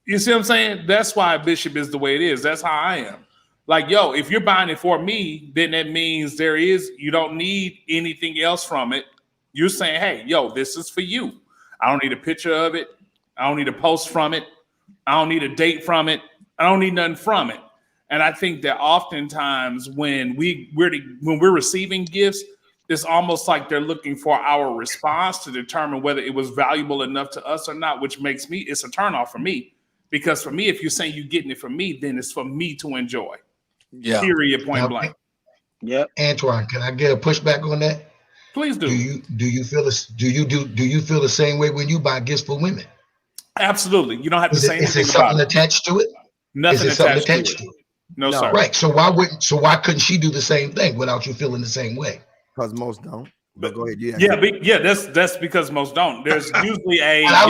you see what I'm saying? That's why Bishop is the way it is. That's how I am. Like, yo, if you're buying it for me, then that means you don't need anything else from it. You're saying, hey, yo, this is for you. I don't need a picture of it. I don't need a post from it. I don't need a date from it. I don't need nothing from it. And I think that oftentimes when we're receiving gifts, it's almost like they're looking for our response to determine whether it was valuable enough to us or not, which makes it's a turnoff for me. Because for me, if you're saying you're getting it from me, then it's for me to enjoy. Yeah. Period. Point blank. Yeah. Antoine, can I get a pushback on that? Please do. Do you feel the same way when you buy gifts for women? Absolutely. You don't have to say anything. Is there something attached to it? Nothing attached to it. No, sir. Right. So why couldn't she do the same thing without you feeling the same way? Because most don't. But go ahead. That's because most don't. There's usually I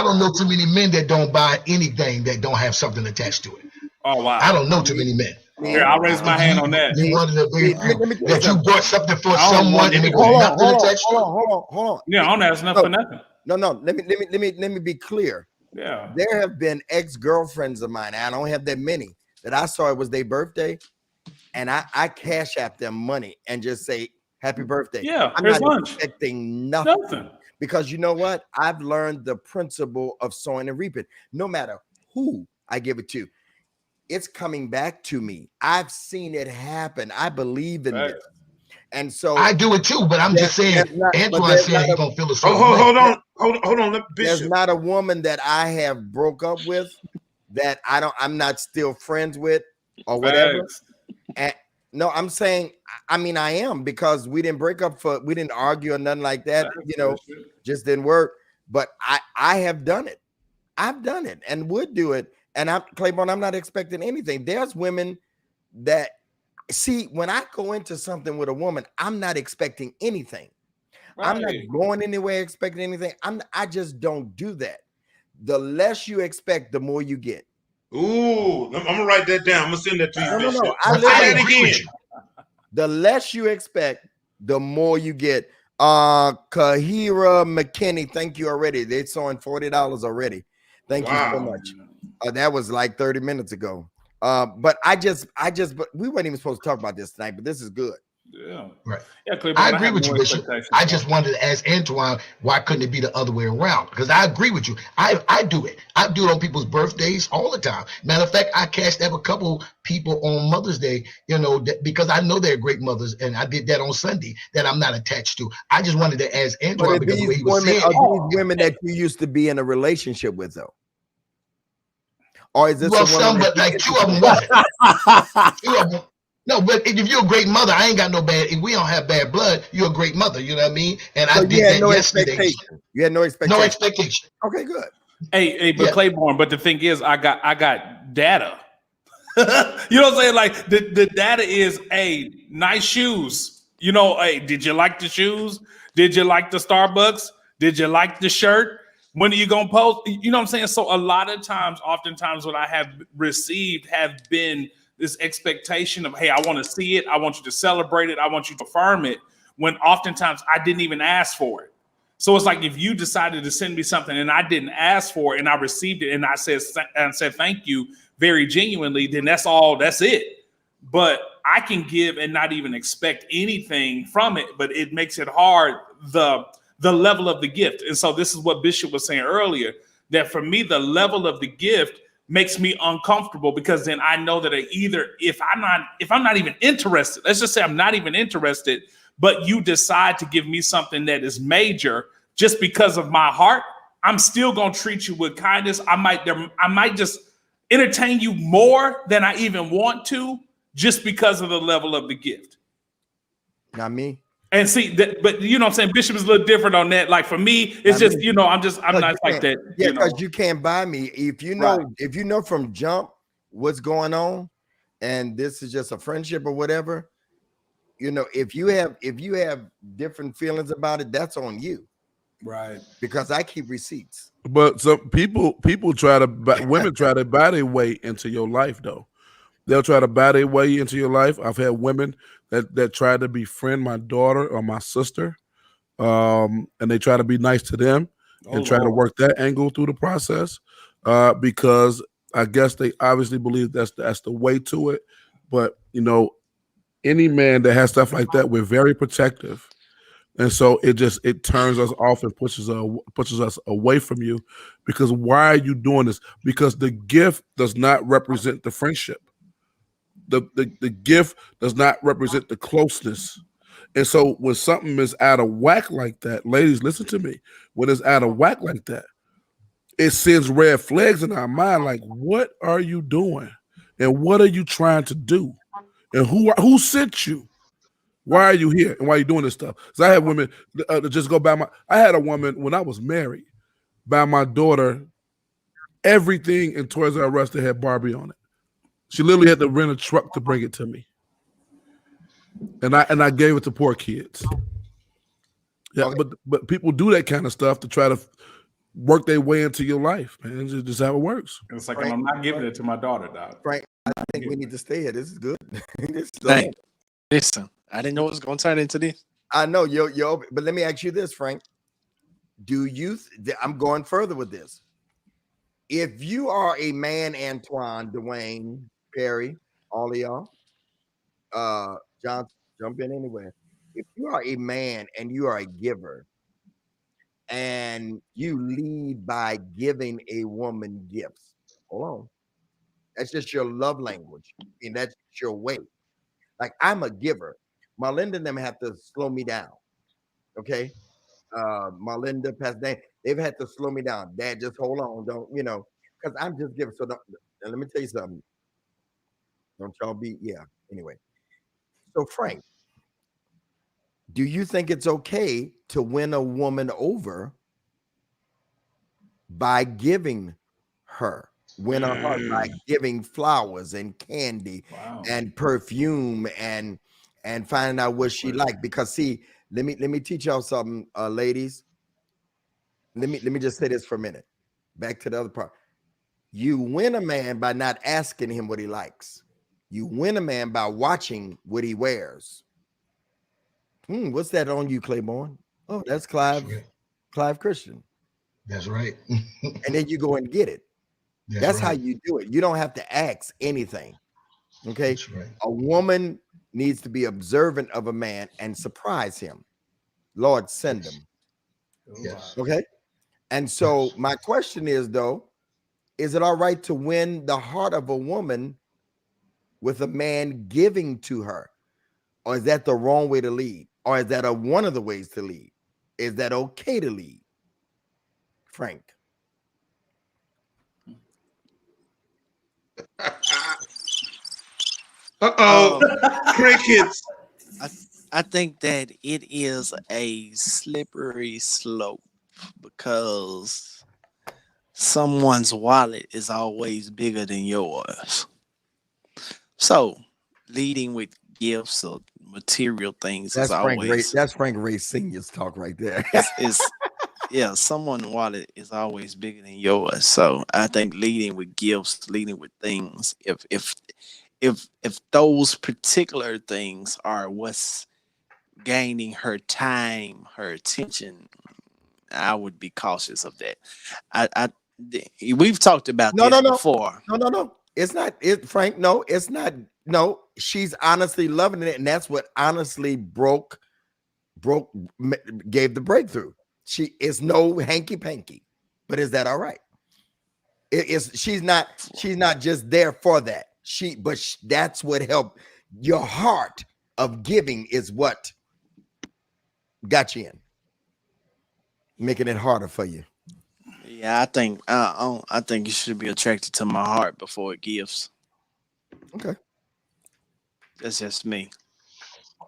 don't know too many men that don't buy anything that don't have something attached to it. Oh wow. I don't know too many men. Here, I'll raise my hand on that. You wanted that you bought something for someone and it was nothing attached to it. Hold on. Yeah, I don't ask nothing for nothing. No. Let me be clear. Yeah. There have been ex-girlfriends of mine. I don't have that many that I saw it was their birthday, and I cash app them money and just say happy birthday. Yeah, I'm not expecting nothing. Because you know what? I've learned the principle of sowing and reaping. No matter who I give it to, it's coming back to me. I've seen it happen. I believe in this. And so I do it too, but I'm just saying, Antoine said he's gonna feel the same. Hold on. There's not a woman that I have broke up with that I'm not still friends with or whatever. And no, I'm saying, I am, because we didn't break up we didn't argue or nothing like that. Just didn't work. But I have done it. I've done it and would do it. And Claiborne, I'm not expecting anything. There's women that see, when I go into something with a woman, I'm not expecting anything. Right. I'm not going anywhere expecting anything. I just don't do that. The less you expect, the more you get. Ooh, I'm gonna write that down. I'm gonna send that to you. No. I say that again. The less you expect, the more you get. Kahira McKinney, thank you already. They're sewing $40 already. Thank you so much. That was like 30 minutes ago. But but we weren't even supposed to talk about this tonight, but this is good. Yeah. Right. Yeah, I agree with you, Bishop. I just wanted to ask Antoine, why couldn't it be the other way around? Because I agree with you. I do it. I do it on people's birthdays all the time. Matter of fact, I cashed out a couple people on Mother's Day, because I know they're great mothers, and I did that on Sunday that I'm not attached to. I just wanted to ask Antoine because the way he was saying, these women that you used to be in a relationship with, though? Or is this some, but like two of them wasn't. Two of them. No, but if you're a great mother, I ain't got no bad. If we don't have bad blood, you're a great mother. You know what I mean? And so I did that yesterday. You had no expectation. No expectation. Okay, good. Hey, but Claiborne. But the thing is, I got data. You know what I'm saying? Like the data is, nice shoes. Did you like the shoes? Did you like the Starbucks? Did you like the shirt? When are you gonna post? You know what I'm saying? So a lot of times, oftentimes, what I have received have been this expectation of, hey, I want to see it. I want you to celebrate it. I want you to affirm it. When oftentimes I didn't even ask for it. So it's like if you decided to send me something and I didn't ask for it and I received it and I said thank you very genuinely, then that's it. But I can give and not even expect anything from it, but it makes it hard, the level of the gift. And so this is what Bishop was saying earlier, that for me, the level of the gift makes me uncomfortable, because then I know that if I'm not even interested, let's just say I'm not even interested, but you decide to give me something that is major just because of my heart, I'm still gonna treat you with kindness. I might just entertain you more than I even want to, just because of the level of the gift. Not me. And see that, but you know what I'm saying? Bishop is a little different on that. Like for me, it's just, I'm not like that. Yeah, because you can't buy me. If you know from jump what's going on, and this is just a friendship or whatever, if you have different feelings about it, that's on you. Right. Because I keep receipts. But some people try to women try to buy their way into your life though. They'll try to buy their way into your life. I've had women that try to befriend my daughter or my sister, and they try to be nice to them and try to work that angle through the process, because I guess they obviously believe that's the way to it. But any man that has stuff like that, we're very protective, and so it turns us off and pushes us away from you. Because why are you doing this? Because the gift does not represent the friendship. The gift does not represent the closeness. And so when something is out of whack like that, ladies, listen to me. When it's out of whack like that, it sends red flags in our mind. Like, what are you doing? And what are you trying to do? And who sent you? Why are you here? And why are you doing this stuff? Because I had women just go buy I had a woman when I was married buy my daughter everything in Toys R Us that had Barbie on it. She literally had to rent a truck to bring it to me. And I gave it to poor kids. Yeah, okay. But people do that kind of stuff to try to work their way into your life, man. It's just how it works. It's like, Frank, I'm not giving it to my daughter, dog. Frank, I think we need to stay here. This is good. Listen, I didn't know it was going to turn into this. I know, yo, but let me ask you this, Frank. I'm going further with this. If you are a man, Antoine, Dwayne, Perry, all of y'all, John, jump in anywhere. If you are a man and you are a giver and you lead by giving a woman gifts, hold on. That's just your love language. And that's your way. Like, I'm a giver. Marlinda and them have to slow me down. Okay? Marlinda, Pastor Dan, they've had to slow me down. Dad, just hold on. Don't, because I'm just giving. So let me tell you something. Don't y'all be, anyway. So Frank, do you think it's okay to win a woman over by giving her, win her heart by giving flowers and candy and perfume and finding out what she liked? Because see, let me teach y'all something, ladies. Let me just say this for a minute. Back to the other part. You win a man by not asking him what he likes. You win a man by watching what he wears. What's that on you, Claiborne? Oh, that's Clive Christian. That's right. And then you go and get it. That's right. How you do it. You don't have to ask anything. Okay. That's right. A woman needs to be observant of a man and surprise him. Lord, send him. Yes. Okay. And so my question is, though, is it all right to win the heart of a woman with a man giving to her? Or is that the wrong way to lead? Or is that one of the ways to lead? Is that okay to lead? Frank. Crickets. I think that it is a slippery slope because someone's wallet is always bigger than yours. So leading with gifts or material things is always that's Frank Ray Sr.'s talk right there. Yeah, someone's wallet is always bigger than yours. So I think leading with gifts, leading with things, if those particular things are what's gaining her time, her attention, I would be cautious of that. We've talked about this before. No. It's not it, Frank. No, it's not. No, she's honestly loving it, and that's what honestly gave the breakthrough. She is no hanky panky, but is that all right? She's not just there for that. That's what helped. Your heart of giving is what got you in, making it harder for you. Yeah, I think you should be attracted to my heart before it gives. Okay. That's just me.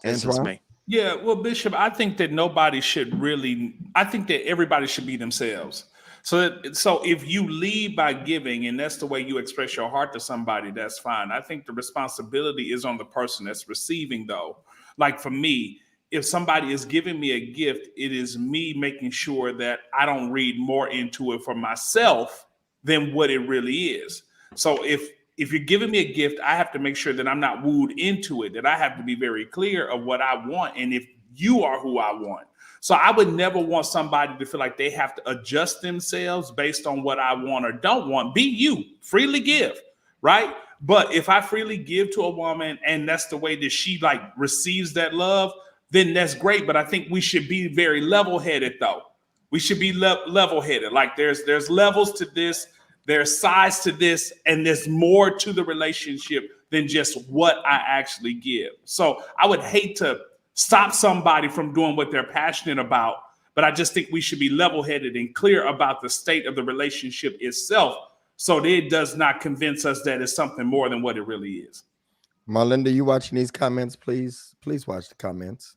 That's just Antoine? me. Yeah, well, Bishop, I think that nobody should really. I think that everybody should be themselves. So if you lead by giving, and that's the way you express your heart to somebody, that's fine. I think the responsibility is on the person that's receiving, though. Like for me, if somebody is giving me a gift, it is me making sure that I don't read more into it for myself than what it really is. So if you're giving me a gift, I have to make sure that I'm not wooed into it, that I have to be very clear of what I want and if you are who I want. So I would never want somebody to feel like they have to adjust themselves based on what I want or don't want. Be you, freely give, right? But if I freely give to a woman and that's the way that she like receives that love, then that's great. But I think we should be very level-headed though. We should be level-headed. Like there's levels to this, there's size to this, and there's more to the relationship than just what I actually give. So I would hate to stop somebody from doing what they're passionate about, but I just think we should be level-headed and clear about the state of the relationship itself so that it does not convince us that it's something more than what it really is. Marlinda, you watching these comments? Please watch the comments.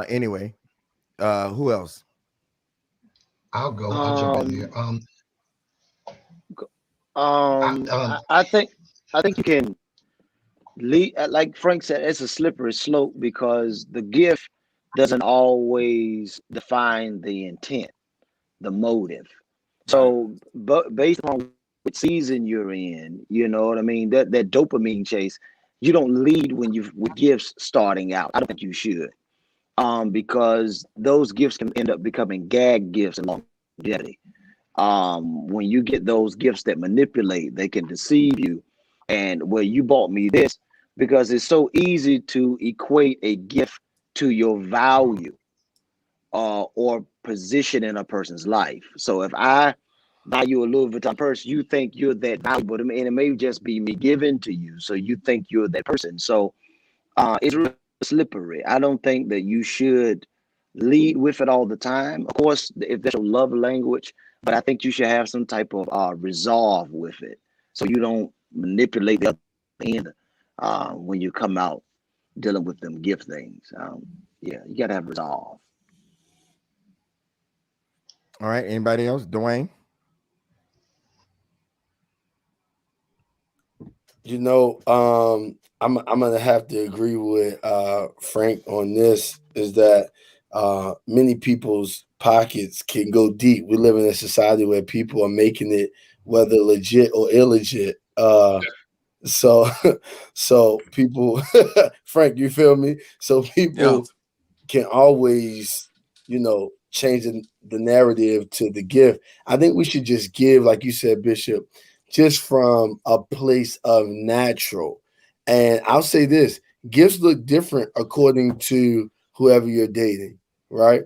Anyway, who else? I'll go. I'll jump in there. I think you can lead, like Frank said, it's a slippery slope because the gift doesn't always define the intent, the motive. So, but based on what season you're in, you know what I mean? That dopamine chase, you don't lead when you with gifts starting out. I don't think you should, because those gifts can end up becoming gag gifts and longevity. When you get those gifts that manipulate, they can deceive you. And well, you bought me this because it's so easy to equate a gift to your value or position in a person's life. So if I buy you a Louis Vuitton purse, you think you're that valuable to me, and it may just be me given to you. So you think you're that person. So it's really slippery. I don't think that you should lead with it all the time. Of course, if that's your love language, but I think you should have some type of resolve with it, so you don't manipulate the other end when you come out dealing with them gift things. Yeah, you gotta have resolve. All right. Anybody else? Dwayne? You know, I'm gonna have to agree with Frank on this. Is that many people's pockets can go deep. We live in a society where people are making it whether legit or illegit. So people, Frank, you feel me? So people can always, change the narrative to the gift. I think we should just give, like you said, Bishop, just from a place of natural. And I'll say this, gifts look different according to whoever you're dating, right?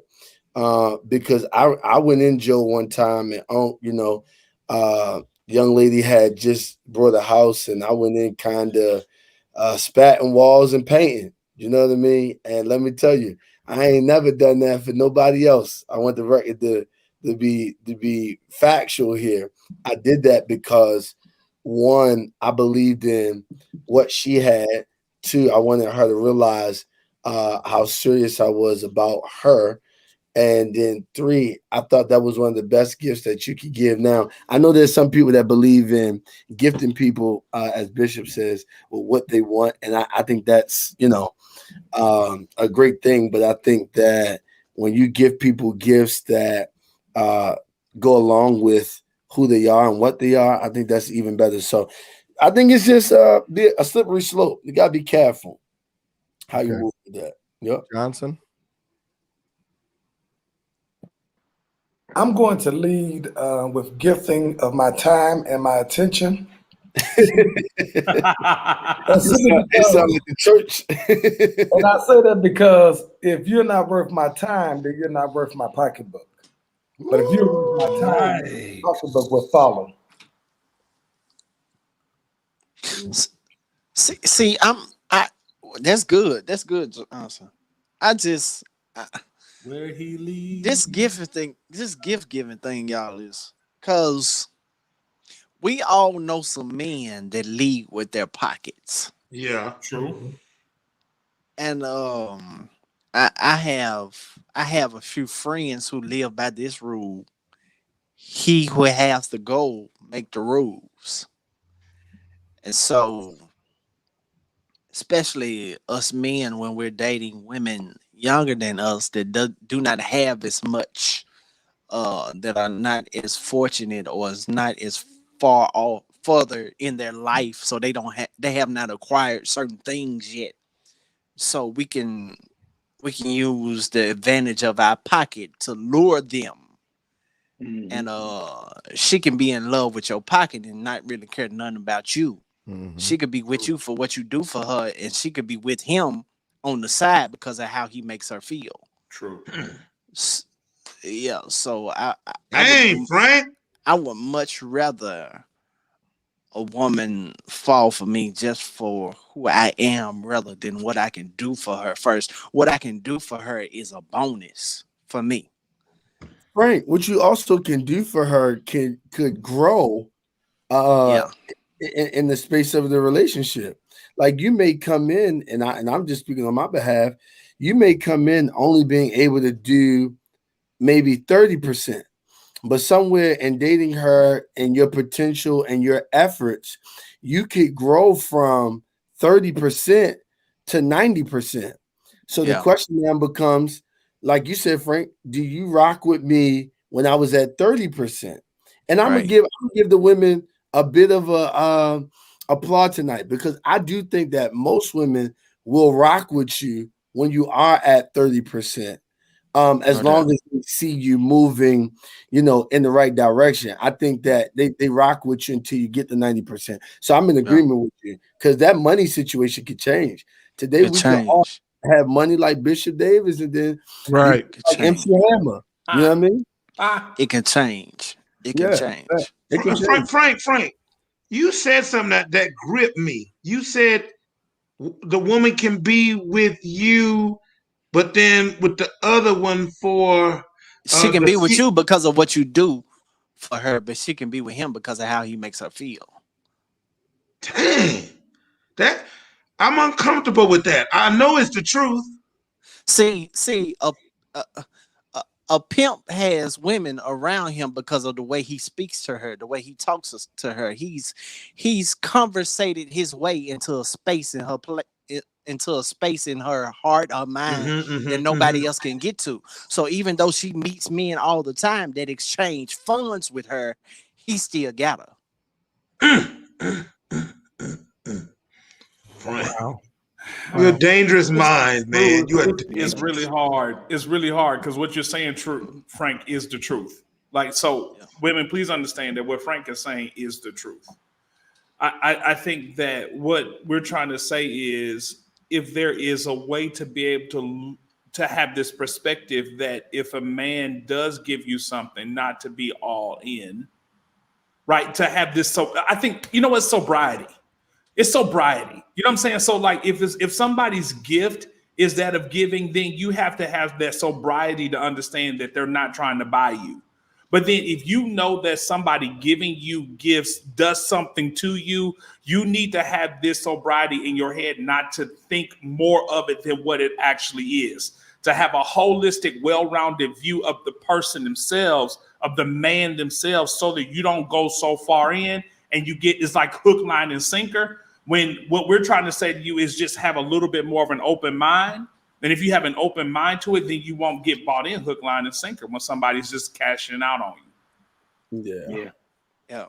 Because I went in, Joe, one time and young lady had just brought a house and I went in kind of spatting walls and painting, you know what I mean? And let me tell you, I ain't never done that for nobody else. I want the record to be factual here. I did that because, one, I believed in what she had. Two, I wanted her to realize how serious I was about her. And then three, I thought that was one of the best gifts that you could give. Now, I know there's some people that believe in gifting people, as Bishop says, with what they want. And I think that's, a great thing. But I think that when you give people gifts that go along with who they are and what they are, I think that's even better. So I think it's just a slippery slope. You got to be careful how you move with that. Yep. Johnson? I'm going to lead with gifting of my time and my attention. It sounds like the church. And I say that because if you're not worth my time, then you're not worth my pocketbook. But if you're worth my time, the pocketbook will follow. See, that's good. That's good, Johnson. Where he leads. This gift giving thing, y'all, is because we all know some men that lead with their pockets. Yeah, True. And I have a few friends who live by this rule. He who has the goal make the rules. And so, especially us men, when we're dating women younger than us that do not have as much, that are not as fortunate or is not as further in their life, so they have not acquired certain things yet. So we can use the advantage of our pocket to lure them. And she can be in love with your pocket and not really care nothing about you. She could be with you for what you do for her, and she could be with him on the side because of how he makes her feel. True. Yeah, so Frank, I would much rather a woman fall for me just for who I am rather than what I can do for her first. What I can do for her is a bonus for me. Frank, what you also can do for her could grow in the space of the relationship. Like you may come in, and I'm just speaking on my behalf, you may come in only being able to do maybe 30%, but somewhere in dating her and your potential and your efforts, you could grow from 30% to 90%. So the question now becomes, like you said, Frank, do you rock with me when I was at 30%? And I'm gonna give the women a bit of a applaud tonight, because I do think that most women will rock with you when you are at 30%. As long as they see you moving, in the right direction. I think that they rock with you until you get to 90%. So I'm in agreement with you, because that money situation could change. Today we can all have money like Bishop Davis, and then right, like MC Hammer. You know what I mean? It can change. It can change. It can change. Frank, you said something that gripped me. You said the woman can be with you, but then with the other one for she can be with you because of what you do for her, but she can be with him because of how he makes her feel. Dang, that I'm uncomfortable with that. I know it's the truth. See, a pimp has women around him because of the way he speaks to her, the way he talks to her. He's conversated his way into a space in her into a space in her heart or mind that nobody else can get to. So even though she meets men all the time that exchange funds with her, he still got her. Wow. You're a dangerous mind, man. It's really hard. It's really hard because what you're saying, Frank, is the truth. Like, so women, please understand that what Frank is saying is the truth. I think that what we're trying to say is, if there is a way to be able to have this perspective that if a man does give you something, not to be all in, right? To have this, so I think, it's sobriety. It's sobriety. You know what I'm saying? So like if somebody's gift is that of giving, then you have to have that sobriety to understand that they're not trying to buy you. But then if you know that somebody giving you gifts does something to you, you need to have this sobriety in your head, not to think more of it than what it actually is. To have a holistic, well-rounded view of the person themselves, of the man themselves, so that you don't go so far in and it's like hook, line, and sinker. When what we're trying to say to you is just have a little bit more of an open mind. And if you have an open mind to it, then you won't get bought in hook, line, and sinker when somebody's just cashing out on you. Yeah.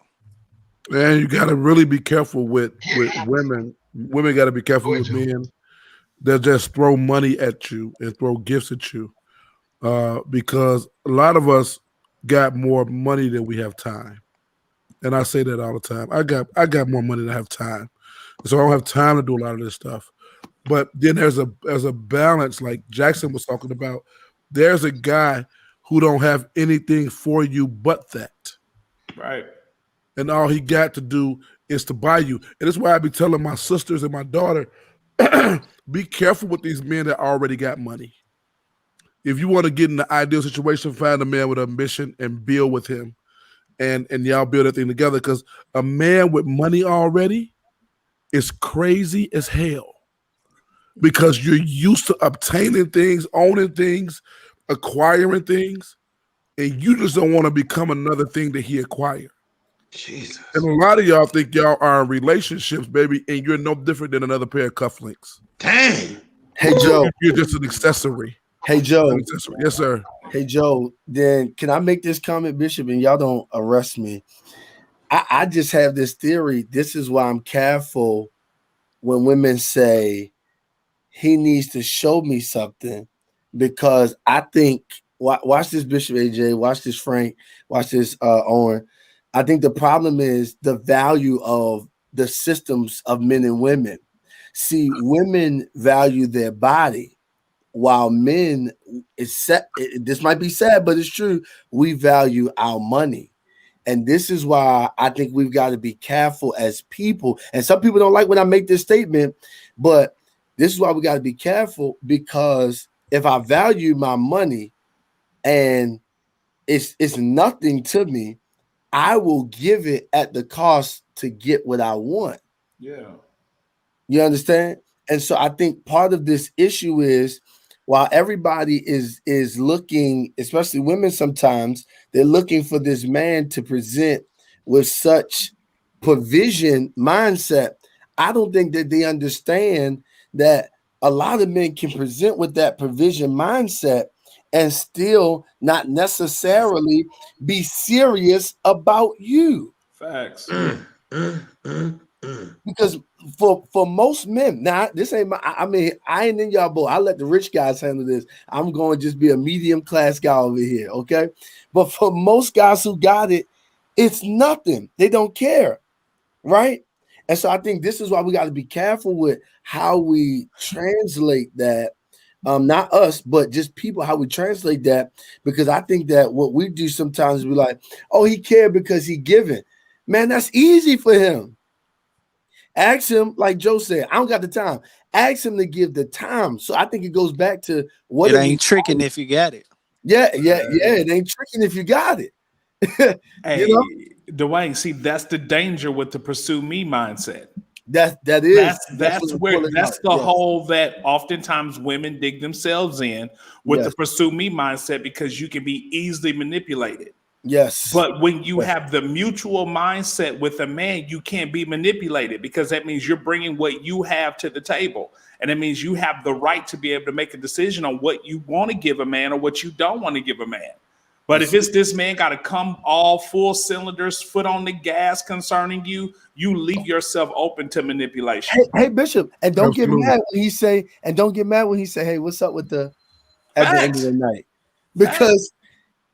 And you got to really be careful with women. Women got to be careful with men that just throw money at you and throw gifts at you, because a lot of us got more money than we have time. And I say that all the time. I got more money than I have time, so I don't have time to do a lot of this stuff. But then there's a balance, like Jackson was talking about. There's a guy who don't have anything for you but that. Right. And all he got to do is to buy you. And that's why I be telling my sisters and my daughter, be careful with these men that already got money. if you want to get in the ideal situation, find a man with ambition and build with him, and y'all build that thing together. Because a man with money already is crazy as hell, because you're used to obtaining things, owning things, acquiring things, and you just don't want to become another thing that he acquired. Jesus. And a lot of y'all think y'all are in relationships, baby, and you're no different than another pair of cufflinks. Dang. Hey, Joe. You're just an accessory. Hey, Joe. Yes, sir. Hey, Joe. Then can I make this comment, Bishop? And y'all don't arrest me. I just have this theory. This is why I'm careful when women say he needs to show me something, because I think, watch this, Bishop AJ, watch this, Frank, watch this, Owen. I think the problem is the value of the systems of men and women. See, women value their body, while men, this might be sad, but it's true, we value our money. And this is why I think we've got to be careful as people. And some people don't like when I make this statement, but this is why we got to be careful, because if I value my money and it's nothing to me, I will give it at the cost to get what I want. Yeah. You understand? And so I think part of this issue is, while everybody is looking, especially women sometimes, they're looking for this man to present with such provision mindset. I don't think that they understand that a lot of men can present with that provision mindset and still not necessarily be serious about you. Facts. Because for most men, now this ain't my, I mean, I ain't in y'all boat. I let the rich guys handle this. I'm going to just be a medium class guy over here, okay? But for most guys who got it, it's nothing. They don't care, right? And so I think this is why we got to be careful with how we translate that. Not us, but just people, how we translate that, because I think that what we do sometimes is be like, oh, he cared because he giving. Man, that's easy for him. Ask him, like Joe said, I don't got the time. Ask him to give the time. So I think it goes back to what it ain't tricking if you got it. Yeah. It ain't tricking if you got it. Hey, you know? Dwayne, see, that's the danger with the pursue me mindset. That's the hole that oftentimes women dig themselves in with the pursue me mindset, because you can be easily manipulated. Yes. But when you have the mutual mindset with a man, you can't be manipulated, because that means you're bringing what you have to the table. And it means you have the right to be able to make a decision on what you want to give a man or what you don't want to give a man. But if it's this man got to come all full cylinders, foot on the gas concerning you, you leave yourself open to manipulation. Hey Bishop, and don't get mad when he say, hey, what's up with the at the end of the night? Because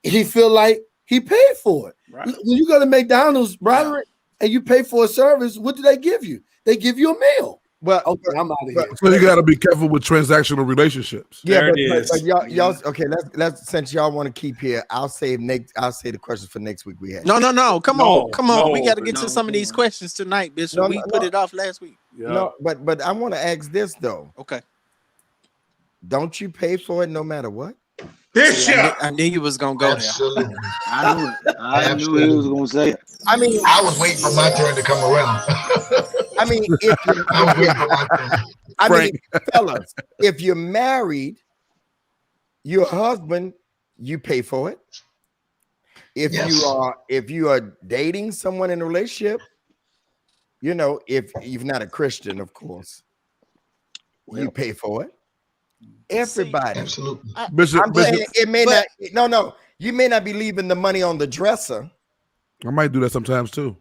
he feel like he paid for it. Right. When you go to McDonald's, Broderick, and you pay for a service, what do they give you? They give you a meal. Well, okay, I'm out of here. So you got to be careful with transactional relationships. Yeah, but y'all okay. Let's since y'all want to keep here, I'll save the questions for next week. We had no. Come on. We got to get to some of these questions tonight, Bishop. We put it off last week. Yeah. No, but I want to ask this though. Okay. Don't you pay for it no matter what? Bishop, I knew you was gonna go there. I knew he was gonna say it. I mean, I was waiting for my turn to come around. I mean, fellas, if you're married, your husband, you pay for it. If you are dating someone in a relationship, you know, if you're not a Christian, of course, you pay for it. Everybody, absolutely. Bishop, it may not. No, you may not be leaving the money on the dresser. I might do that sometimes too.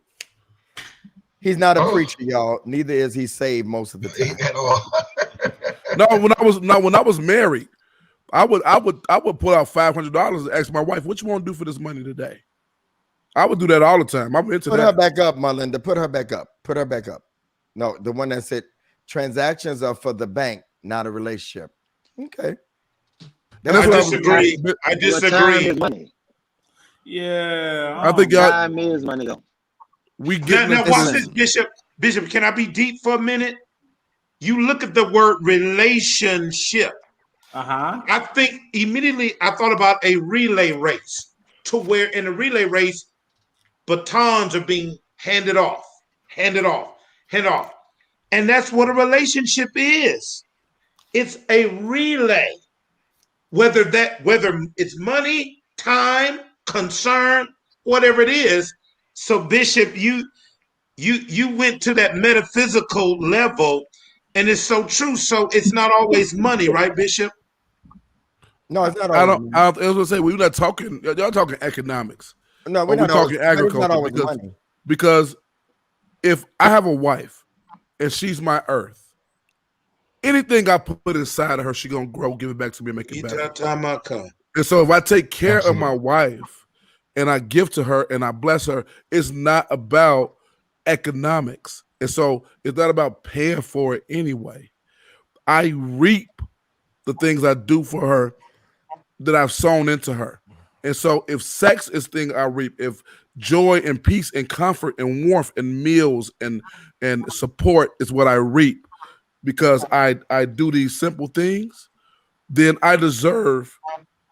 He's not a preacher, y'all. Neither is he saved most of the time. When I was married, I would pull out $500 and ask my wife, "What you want to do for this money today?" I would do that all the time. I'm into that. Put her back up, Melinda. Put her back up. Put her back up. No, the one that said transactions are for the bank, not a relationship. Okay. I disagree. Yeah, I think time is money though. We get now watch this, Bishop. Bishop, can I be deep for a minute? You look at the word relationship. I think immediately I thought about a relay race, to where in a relay race, batons are being handed off. And that's what a relationship is. It's a relay. Whether it's money, time, concern, whatever it is. So Bishop, you went to that metaphysical level, and it's so true. So it's not always money, right, Bishop? No, it's not. I was gonna say we're not talking. Y'all talking economics. No, we're not talking agriculture because if I have a wife and she's my earth, anything I put inside of her, she's gonna grow, give it back to me, and make it better. And so if I take care of my wife and I give to her and I bless her, it's not about economics. And so it's not about paying for it anyway. I reap the things I do for her that I've sown into her. And so if sex is thing I reap, if joy and peace and comfort and warmth and meals and support is what I reap because I do these simple things, then I deserve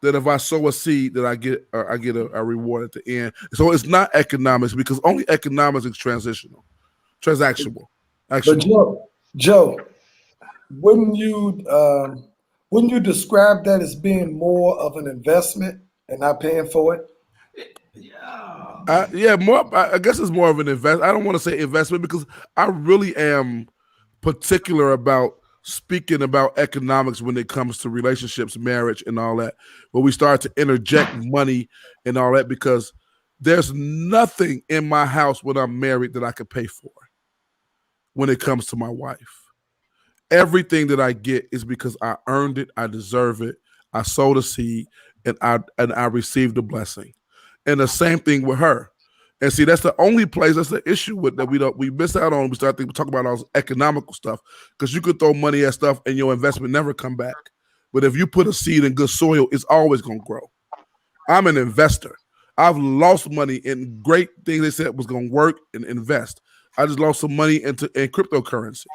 that if I sow a seed that I get a reward at the end. So it's not economics because only economics is transactional. But Joe, wouldn't you describe that as being more of an investment and not paying for it? More. I guess it's more of an investment. I don't want to say investment because I really am particular about speaking about economics when it comes to relationships, marriage, and all that. But we start to interject money and all that because there's nothing in my house when I'm married that I could pay for when it comes to my wife. Everything that I get is because I earned it, I deserve it, I sowed a seed, and I received the blessing. And the same thing with her. And see, that's the only place, that's the issue with that we miss out on. We start talking about all this economical stuff because you could throw money at stuff and your investment never come back. But if you put a seed in good soil, it's always going to grow. I'm an investor. I've lost money in great things they said was going to work and invest. I just lost some money in cryptocurrency.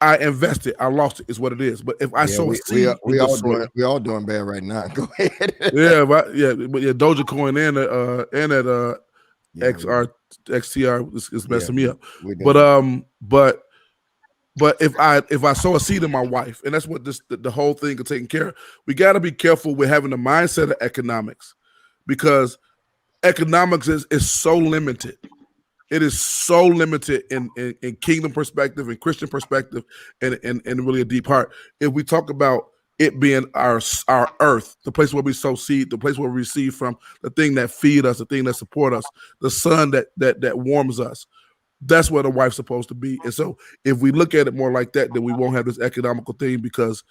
I invested, I lost it, is what it is. But if I sow a seed, we all doing bad right now. Go ahead. but Dogecoin and that XTR is messing me up. But if I sow a seed in my wife, and that's what the whole thing of taking care of, we got to be careful with having the mindset of economics because economics is so limited. It is so limited in kingdom perspective and Christian perspective and really a deep heart. If we talk about it being our earth, the place where we sow seed, the place where we receive from, the thing that feed us, the thing that support us, the sun that warms us, that's where the wife's supposed to be. And so if we look at it more like that, then we won't have this economical thing because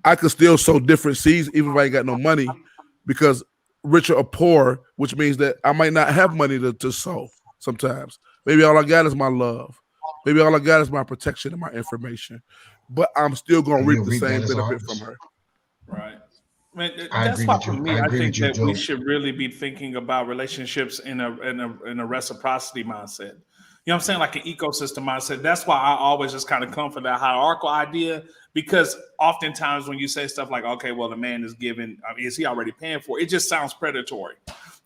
I could still sow different seeds even if I ain't got no money because richer or poor, which means that I might not have money to sow. Sometimes maybe all I got is my love. Maybe all I got is my protection and my information, but I'm still going to reap the same benefit from her. Right. That's why for me, I think that we should really be thinking about relationships in a reciprocity mindset. You know what I'm saying? Like an ecosystem mindset. That's why I always just kind of come for that hierarchical idea because oftentimes when you say stuff like, okay, well, the man is giving, is he already paying for it? It just sounds predatory.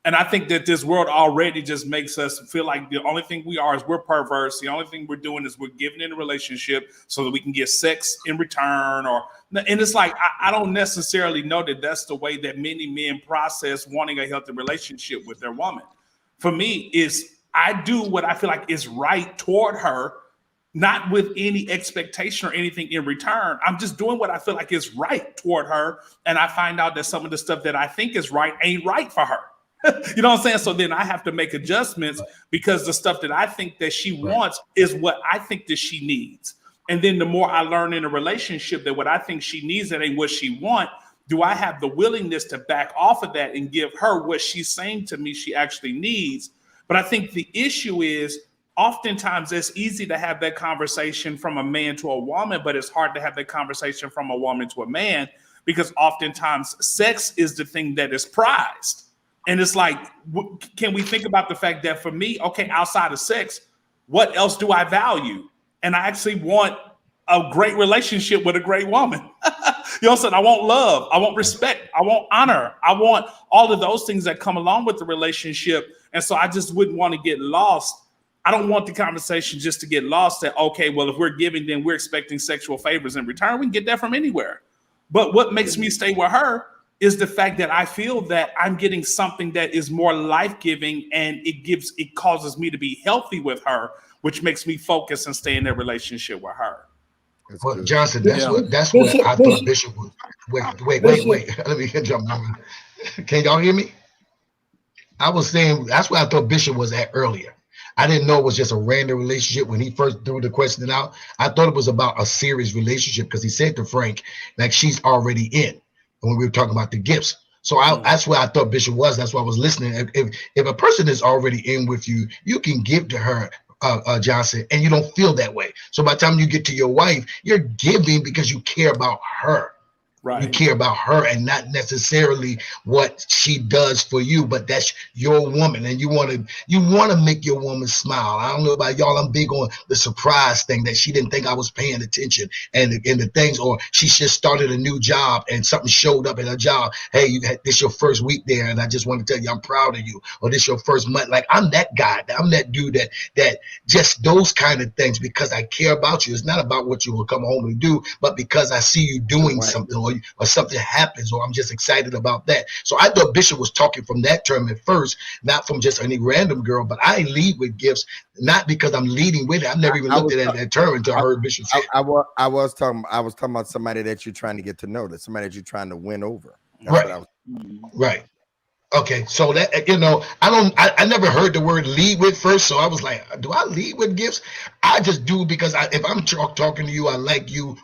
And I think that this world already just makes us feel like the only thing we are is we're perverse. The only thing we're doing is we're giving in a relationship so that we can get sex in return. And it's like, I don't necessarily know that that's the way that many men process wanting a healthy relationship with their woman. For me, is I do what I feel like is right toward her, not with any expectation or anything in return. I'm just doing what I feel like is right toward her. And I find out that some of the stuff that I think is right ain't right for her. You know what I'm saying? So then I have to make adjustments because the stuff that I think that she wants is what I think that she needs. And then the more I learn in a relationship that what I think she needs that ain't what she wants, do I have the willingness to back off of that and give her what she's saying to me she actually needs? But I think the issue is oftentimes it's easy to have that conversation from a man to a woman, but it's hard to have that conversation from a woman to a man because oftentimes sex is the thing that is prized. And it's like, can we think about the fact that for me, okay, outside of sex, what else do I value? And I actually want a great relationship with a great woman. You know what I'm saying? I want love. I want respect. I want honor. I want all of those things that come along with the relationship. And so I just wouldn't want to get lost. I don't want the conversation just to get lost that, okay, well, if we're giving, then we're expecting sexual favors in return. We can get that from anywhere. But what makes me stay with her is the fact that I feel that I'm getting something that is more life-giving, and it causes me to be healthy with her, which makes me focus and stay in that relationship with her. Well, Johnson, that's what I thought Bishop was. Wait. Let me jump on. Can y'all hear me? I was saying that's where I thought Bishop was at earlier. I didn't know it was just a random relationship when he first threw the question out. I thought it was about a serious relationship because he said to Frank, like, she's already in when we were talking about the gifts. So that's where I thought Bishop was. That's why I was listening. If a person is already in with you, you can give to her, Johnson, and you don't feel that way. So by the time you get to your wife, you're giving because you care about her. Right. You care about her and not necessarily what she does for you, but that's your woman, and you want to make your woman smile. I don't know about y'all. I'm big on the surprise thing, that she didn't think I was paying attention, and the things, or she just started a new job and something showed up in her job. Hey, this your first week there, and I just want to tell you I'm proud of you. Or this your first month. Like, I'm that guy. I'm that dude that just those kind of things, because I care about you. It's not about what you will come home and do, but because I see you doing something, or something happens, or I'm just excited about that. So I thought Bishop was talking from that term at first, not from just any random girl. But I lead with gifts, not because I'm leading with it. I've never even looked at that term until I heard Bishop say I was talking about somebody that you're trying to get to know, that somebody that you're trying to win over. Right. Okay, so that, I never heard the word lead with first, so I was like, do I lead with gifts? I just do because if I'm talking to you, I like you,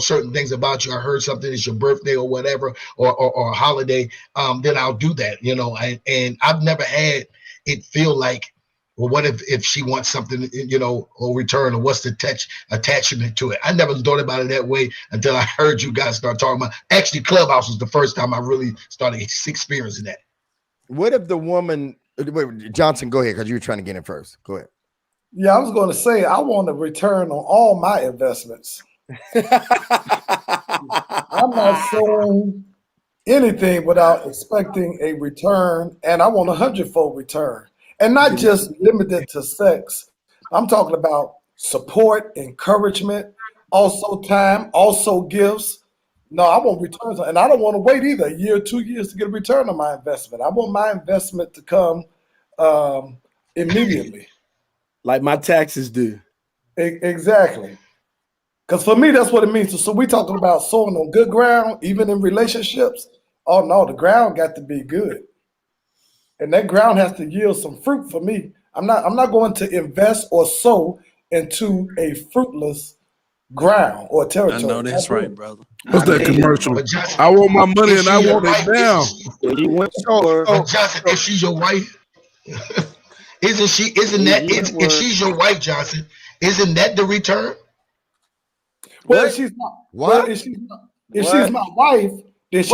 certain things about you. I heard something, it's your birthday or whatever, or a holiday, then I'll do that, and I've never had it feel like, well, what if she wants something, or return, or what's the attachment to it? I never thought about it that way until I heard you guys start talking about. Actually, Clubhouse was the first time I really started experiencing that. What if the woman? Wait, Johnson, go ahead, because you were trying to get in first. Go ahead. Yeah, I was going to say I want a return on all my investments. I'm not selling anything without expecting a return, and I want 100-fold return, and not just limited to sex. I'm talking about support, encouragement, also time, also gifts. No, I want returns, and I don't want to wait either, a year or 2 years to get a return on my investment. I want my investment to come immediately. Like my taxes do. Exactly. Because for me, that's what it means. So we're talking about sowing on good ground, even in relationships. Oh, no, the ground got to be good. And that ground has to yield some fruit for me. I'm not going to invest or sow into a fruitless ground or territory. I know that's right, brother. What's that commercial? I want my money and I want it now. Johnson, if she's your wife, if she's your wife, Johnson, isn't that the return? Well, if she's not. Well, if she's my wife, then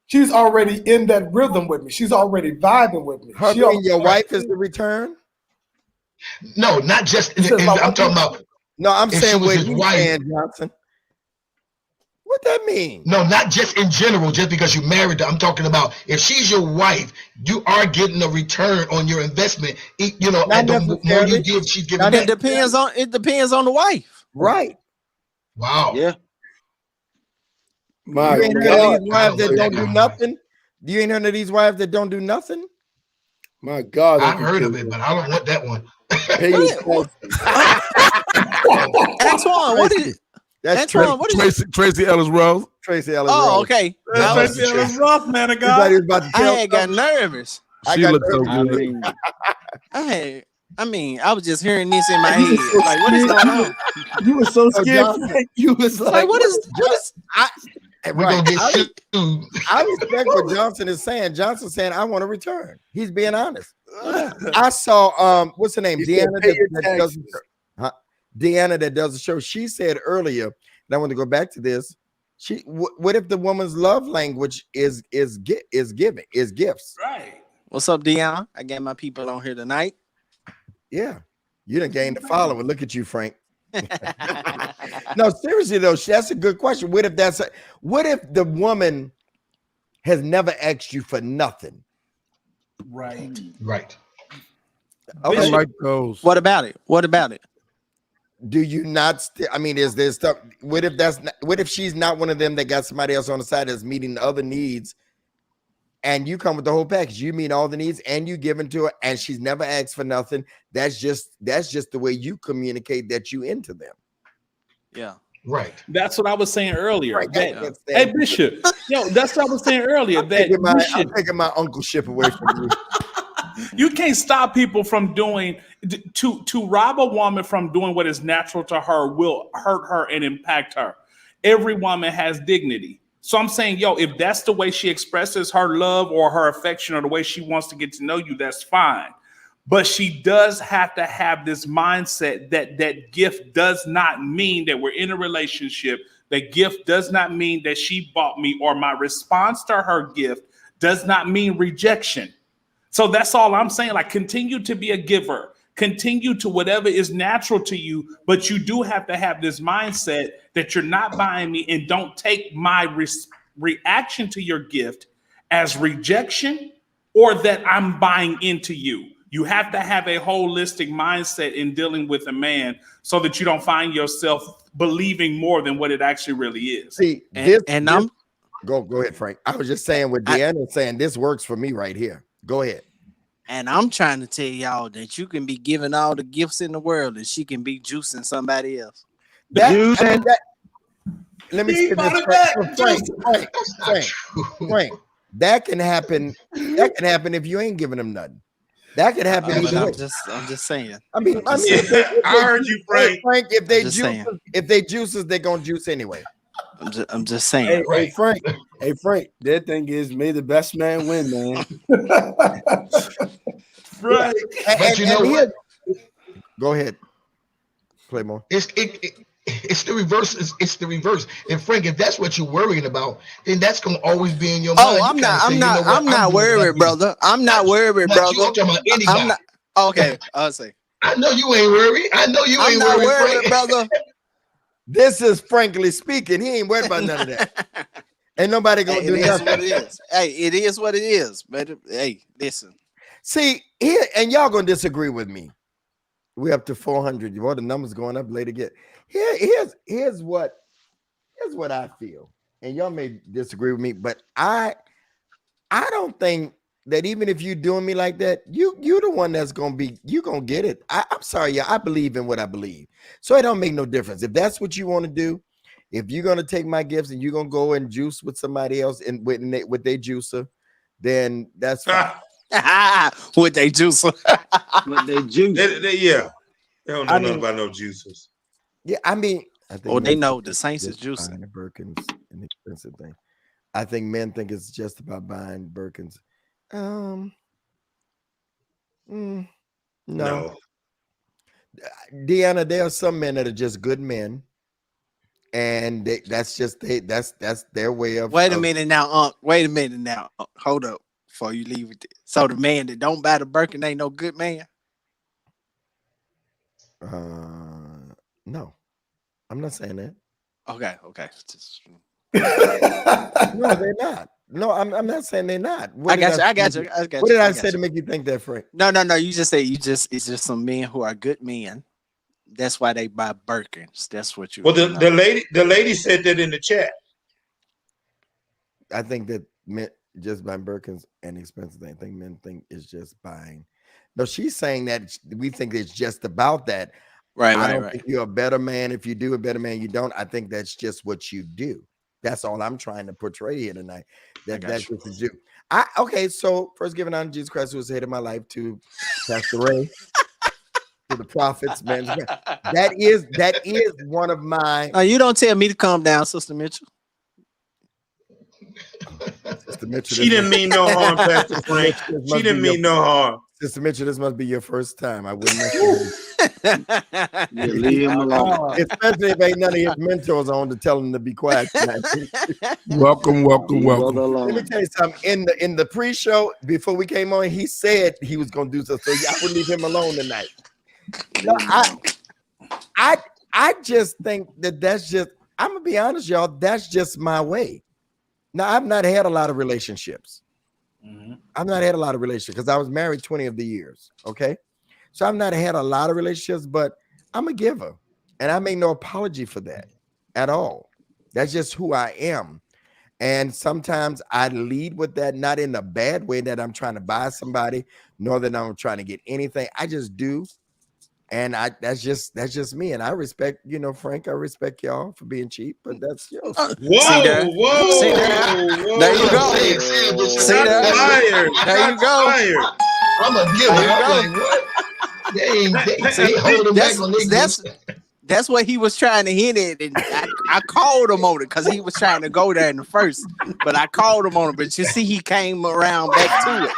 she's already in that rhythm with me. She's already vibing with me. Your wife is the return? No, not just. I'm talking about. No, I'm saying what you saying, Johnson. What that mean? No, not just in general, just because you married her. I'm talking about if she's your wife, you are getting a return on your investment. And the more you give, she's giving back. It depends on the wife. Right. Wow. Yeah. You ain't heard of these wives that don't do nothing? You ain't heard of these wives that don't do nothing? My God. I've heard of it, but I don't want that one. Antoine, what is it? That's Tracy Ellis Ross. Tracy Ellis Ross. Oh, okay. Tracy Ellis Ross, man of God. I had got nervous. She looked so good. I was just hearing this in my head. Like, what is going on? You were so scared. You was like, what is I respect what Johnson is saying. Johnson's saying, I want to return. He's being honest. I saw what's her name? Deanna that does the show. She said earlier, and I want to go back to this. What if the woman's love language is giving, is gifts? Right. What's up, Deanna? I got my people on here tonight. Yeah. You done gained the following. Look at you, Frank. No, seriously though, that's a good question. What if the woman has never asked you for nothing? Right. Right. Okay. I like those. What about it? What about it? Do you not? I mean, is there stuff? What if she's not one of them that got somebody else on the side that's meeting the other needs, and you come with the whole package? You meet all the needs, and you give into her, and she's never asked for nothing. That's just the way you communicate that you into them. Yeah. Right. That's what I was saying earlier. Right. That, hey, Bishop. Yo, that's what I was saying earlier. I'm that taking my uncleship away from you. You can't stop people from doing to rob a woman from doing what is natural to her will hurt her and impact her. Every woman has dignity. So I'm saying, yo, if that's the way she expresses her love or her affection or the way she wants to get to know you, that's fine. But she does have to have this mindset that gift does not mean that we're in a relationship. That gift does not mean that she bought me, or my response to her gift does not mean rejection. So that's all I'm saying. Like, continue to be a giver, continue to whatever is natural to you, but you do have to have this mindset that you're not buying me, and don't take my reaction to your gift as rejection or that I'm buying into you. You have to have a holistic mindset in dealing with a man so that you don't find yourself believing more than what it actually really is. See, go ahead, Frank. I was just saying what Deanna was saying. This works for me right here. Go ahead. And I'm trying to tell y'all that you can be giving all the gifts in the world and she can be juicing somebody else. Let me say this, Frank. That can happen. That can happen if you ain't giving them nothing. That could happen. I'm just saying. I mean, I heard you, Frank. Frank, if they juices, they're gonna juice anyway. I'm just saying. Hey, Frank. Hey, Frank. That thing is, may the best man win, man. Right. But you know what? Go ahead, Claymore. It's the reverse. It's the reverse. And Frank, if that's what you're worrying about, then that's gonna always be in your mind. Oh, I'm not worried, brother. I'm not worried, brother. I'm talking about anybody. I'm not. Okay, I'll say. I know you ain't worried. I know you ain't not worried, brother. This is frankly speaking. He ain't worried about none of that. Ain't nobody gonna do nothing. What it is. Hey, it is what it is. But hey, listen. See here, and y'all gonna disagree with me. We're up to 400. Well, the numbers going up later. Here's what I feel, and y'all may disagree with me, but I don't think that even if you're doing me like that, you're the one that's gonna get it. I'm sorry, yeah, I believe in what I believe, so it don't make no difference if that's what you want to do. If you're gonna take my gifts and you're gonna go and juice with somebody else and with their juicer, then that's fine. With they juicer. With they juice. Yeah. They don't know nothing about no juicers. Yeah, I mean, I think they know the Saints is juicing. The Birkins, an expensive thing. I think men think it's just about buying Birkins. No. Deanna, there are some men that are just good men, and that's their way of. Wait a minute now. Hold up before you leave it. So the man that don't buy the Birkin ain't no good man. No, I'm not saying that. Okay. No, they're not. No, I'm not saying they're not. I got you. What did I say to make you think that, Frank? No. You just say it's just some men who are good men. That's why they buy Birkins. That's what you. Well, the lady said that in the chat. I think that men just buying Birkins and expensive thing. I think men think it's just buying. No, she's saying that we think it's just about that. Right. I don't think you're a better man if you do, a better man you don't. I think that's just what you do. That's all I'm trying to portray here tonight. That's what you do. Okay, so first giving honor to Jesus Christ, who was the head of my life, to Pastor Ray, to the prophets, man. That is one of my. You don't tell me to calm down, Sister Mitchell. Sister Mitchell, she didn't mean no harm, Pastor Frank. She didn't mean no harm. Sister Mitchell, this must be your first time. I wouldn't leave him alone. Especially if ain't none of his mentors on to tell him to be quiet tonight. Welcome. Let me tell you something. In the pre-show, before we came on, he said he was gonna do something. So I would leave him alone tonight. No, I just think that's just, I'm gonna be honest, y'all, that's just my way. Now, I've not had a lot of relationships. I've not had a lot of relationships because I was married 20 of the years. Okay. So I've not had a lot of relationships, but I'm a giver. And I make no apology for that at all. That's just who I am. And sometimes I lead with that, not in a bad way that I'm trying to buy somebody, nor that I'm trying to get anything. I just do. And that's just me. And I respect, Frank, I respect y'all for being cheap, but that's yours. Whoa, whoa, See there? whoa. There you go. See there? Fired. There you go. Fired. I'm a giver. I'm like, what? They holding back on this. That's what he was trying to hit at, and I called him on it because he was trying to go there in the first, but I called him on it. But you see, he came around back to it.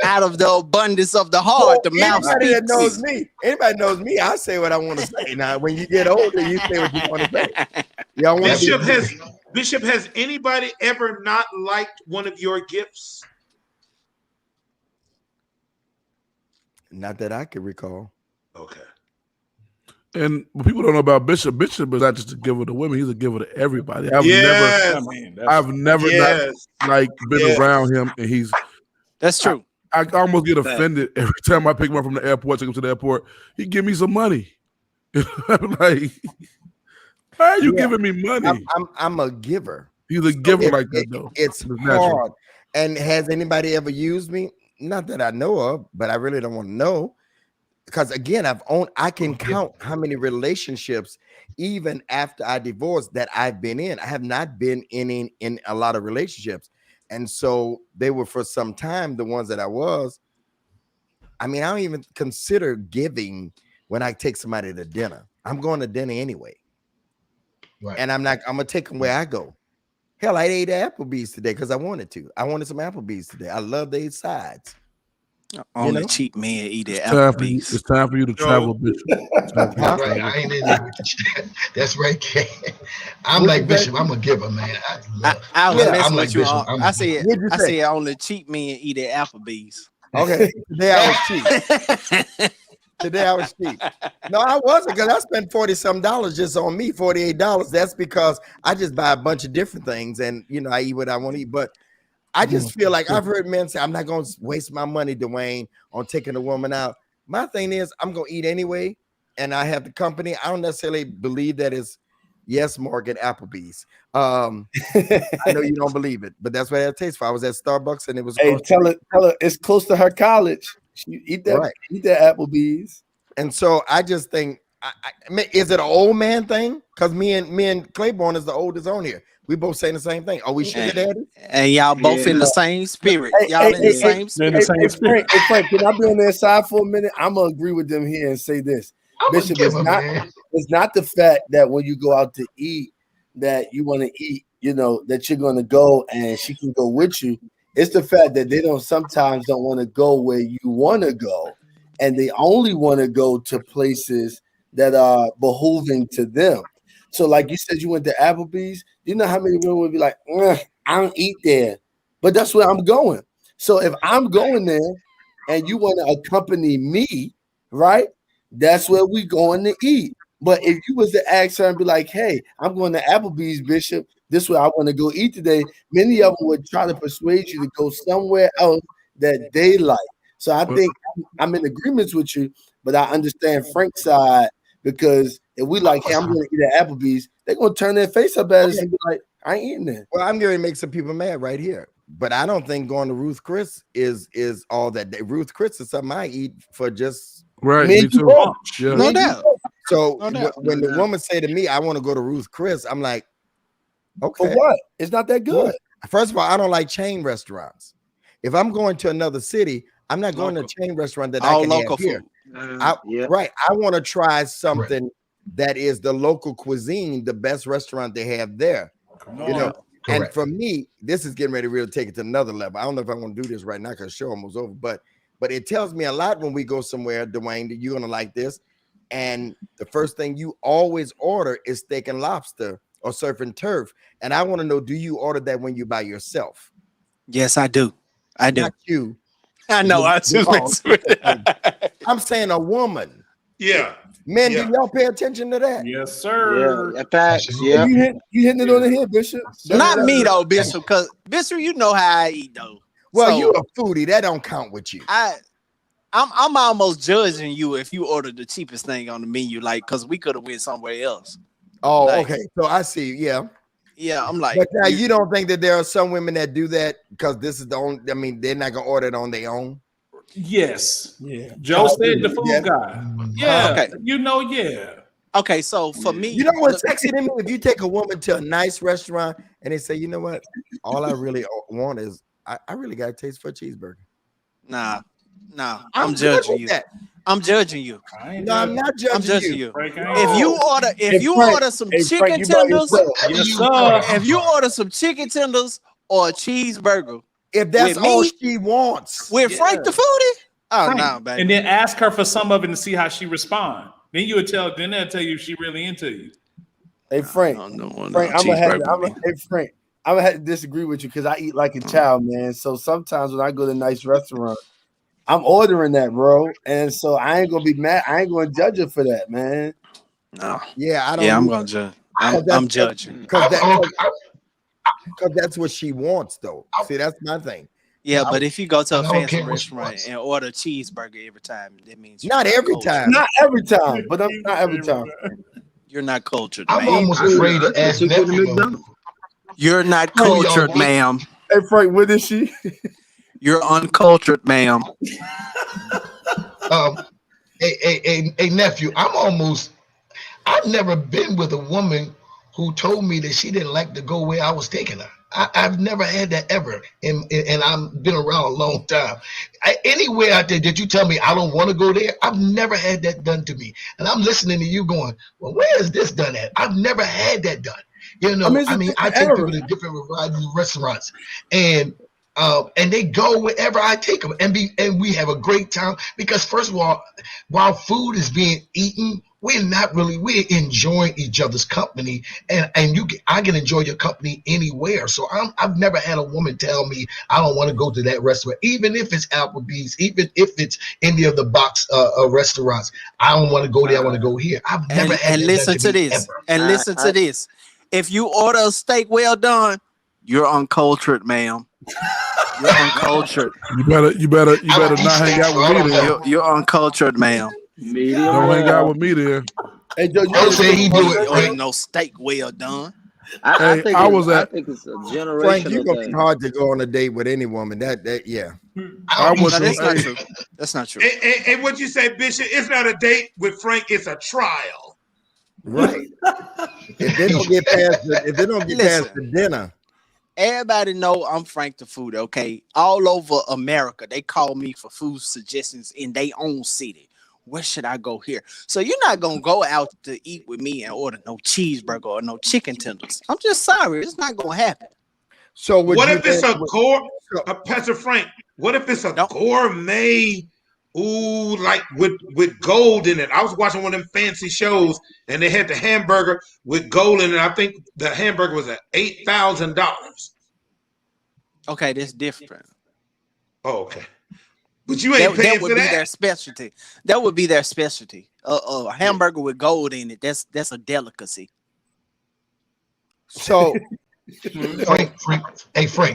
Out of the abundance of the heart, the mouth Anybody that speaks. knows me, I say what I want to say. Now, when you get older, you say what you want to say. Y'all want Bishop, has anybody ever not liked one of your gifts? Not that I can recall. Okay. And what people don't know about Bishop is not just a giver to women; he's a giver to everybody. I've never not been around him, and he's. That's true. I almost get offended every time I pick him up from the airport, take him to the airport. He give me some money. I'm like, why are you giving me money? I'm a giver. He's a giver like that, though. It's hard. And has anybody ever used me? Not that I know of, but I really don't want to know. Because again, I can count how many relationships, even after I divorced, that I've been in. I have not been in a lot of relationships. And so they were for some time, the ones that I was. I mean, I don't even consider giving when I take somebody to dinner. I'm going to dinner anyway. Right. And I'm gonna take them where I go. Hell, I ate Applebee's today because I wanted to. I wanted some Applebee's today. I love their sides. Only cheap men eat at Applebee's. It's time for you to travel, Bishop. Right, I ain't in there with the That's right, Kay. I'm like Bishop. I'm a giver, man. I'm like Bishop. I say only cheap men eat at Applebee's. Okay, today I was cheap. Today I was cheap. No, I wasn't, because I spent $40-some just on me, $48. That's because I just buy a bunch of different things, and I eat what I want to eat. But I just feel like I've heard men say, I'm not going to waste my money, Dwayne, on taking a woman out. My thing is, I'm going to eat anyway, and I have the company. I don't necessarily believe that it's yes, Mark at Applebee's. I know you don't believe it, but that's what it tastes for. I was at Starbucks, and it was. Hey, tell her it's close to her college. She eat that Applebee's. And so I just think, is it an old man thing? Because me and Claiborne is the oldest on here. We both saying the same thing. Are we sugar daddy? And y'all both in the same spirit. Y'all in the same spirit. Hey, Frank, can I be on their side for a minute? I'm gonna agree with them here and say this. Bishop, it's not the fact that when you go out to eat that you want to eat, that you're gonna go and she can go with you. It's the fact that they sometimes don't want to go where you want to go, and they only want to go to places that are behooving to them. So, like you said, you went to Applebee's. You know how many women would be like, I don't eat there, but that's where I'm going. So if I'm going there and you want to accompany me, right? That's where we going to eat. But if you was to ask her and be like, hey, I'm going to Applebee's, Bishop, this is where I want to go eat today, many of them would try to persuade you to go somewhere else that they like. So I think I'm in agreements with you, but I understand Frank's side, because if we like, hey, I'm going to eat at Applebee's, they're going to turn their face up at us and be like, I ain't eating there. Well, I'm going to make some people mad right here. But I don't think going to Ruth Chris is all that. Ruth Chris is something I eat for just me too. Yeah. No doubt. So when the woman say to me, I want to go to Ruth Chris, I'm like, okay. For what? It's not that good. First of all, I don't like chain restaurants. If I'm going to another city, I'm not going to a chain restaurant that I can have here. Right. I want to try something that is the local cuisine, the best restaurant they have there. And for me, this is getting ready to really take it to another level. I don't know if I'm going to do this right now because the show almost over, but it tells me a lot when we go somewhere, Dwayne, that you're going to like this. And the first thing you always order is steak and lobster or surf and turf. And I want to know, do you order that when you're by yourself? Yes, I do. I do. Not you. I know. I'm saying a woman. Yeah. Men, do y'all pay attention to that? Yes, sir. Yeah, facts. Yeah. You hitting it on the head, Bishop. Not me though, Bishop, because Bishop, you know how I eat though. Well, So, you a foodie. That don't count with you. I'm almost judging you if you order the cheapest thing on the menu, like, because we could have went somewhere else. Oh, Like, okay. So I see. Yeah. Yeah, I'm like, But now you don't think that there are some women that do that because this is the only, I mean, they're not gonna order it on their own. Yes. Yeah. Joe said the food Yeah. guy. Yeah. Okay. You know, yeah. okay, so for me, You know what's sexy to me? If you take a woman to a nice restaurant and they say, you know what, all I really want is I really got a taste for a cheeseburger. Nah, I'm I'm good judging with you. that. I'm judging you. No, I'm not judging, I'm judging you. you. Frank, If you Frank, order some hey, chicken Frank, you by tenders, yourself. Yes, sir. if you order some chicken tenders or a cheeseburger If that's with all me, she wants. with Frank the foodie, oh Frank. no, baby. And then ask her for some of it and see how she respond. Then you would tell. Then they'll tell you if she really into you. Hey Frank, Frank, I'm gonna have to disagree with you because I eat like a child, man. So sometimes when I go to a nice restaurant, I'm ordering that, bro, and so I ain't gonna be mad. I ain't gonna judge her for that, man. No. Yeah, I don't. Yeah, I'm gonna judge. I'm judging. because that's what she wants, though. See, that's my thing. Yeah, but if you go to a I don't fancy care what she restaurant wants. and order a cheeseburger every time, that means you're Not every cultured. time. Not every time, but I'm not every time. You're not cultured, I'm man. almost afraid to ask nephew. You're not Who y'all cultured, get? ma'am. Hey Frank, what is she? You're uncultured, ma'am. Hey, nephew, I've never been with a woman who told me that she didn't like to go where I was taking her. I've never had that ever, and I've been around a long time. Anywhere out there that you tell me I don't want to go there, I've never had that done to me. And I'm listening to you going, well, where is this done at? I've never had that done. You know, I take people to different varieties of restaurants, and they go wherever I take them, and we have a great time. Because first of all, while food is being eaten, we're enjoying each other's company, and I can enjoy your company anywhere. So I've never had a woman tell me I don't want to go to that restaurant, even if it's Applebee's, even if it's any of the box restaurants. I don't want to go there. I want to go here. I've never had. And that listen done to me this. ever. And listen to this. If you order a steak well done, you're uncultured, ma'am. You're uncultured. You better not hang out with me then. You're uncultured, ma'am. Don't hang out with me then. Hey, Joe, Don't say he do it, Order Frank. no steak well done. I think it's a Frank, you're generational gonna be thing. hard to go on a date with any woman. That yeah. I No, was that's not true. That's not true. And what you say, Bishop? It's not a date with Frank. It's a trial. Right. If they don't get past the dinner. Everybody know I'm Frank the Food, okay? All over America, they call me for food suggestions in their own city. Where should I go here? So you're not gonna go out to eat with me and order no cheeseburger or no chicken tenders. I'm just sorry, it's not gonna happen. So what if it's Pastor Frank? What if it's a gourmet? Ooh, like with gold in it. I was watching one of them fancy shows, and they had the hamburger with gold in it. I think the hamburger was at $8,000. Okay, that's different. Oh, okay. But you ain't paying that would for be that. their specialty. That would be their specialty. A hamburger with gold in it. That's a delicacy. So, Frank,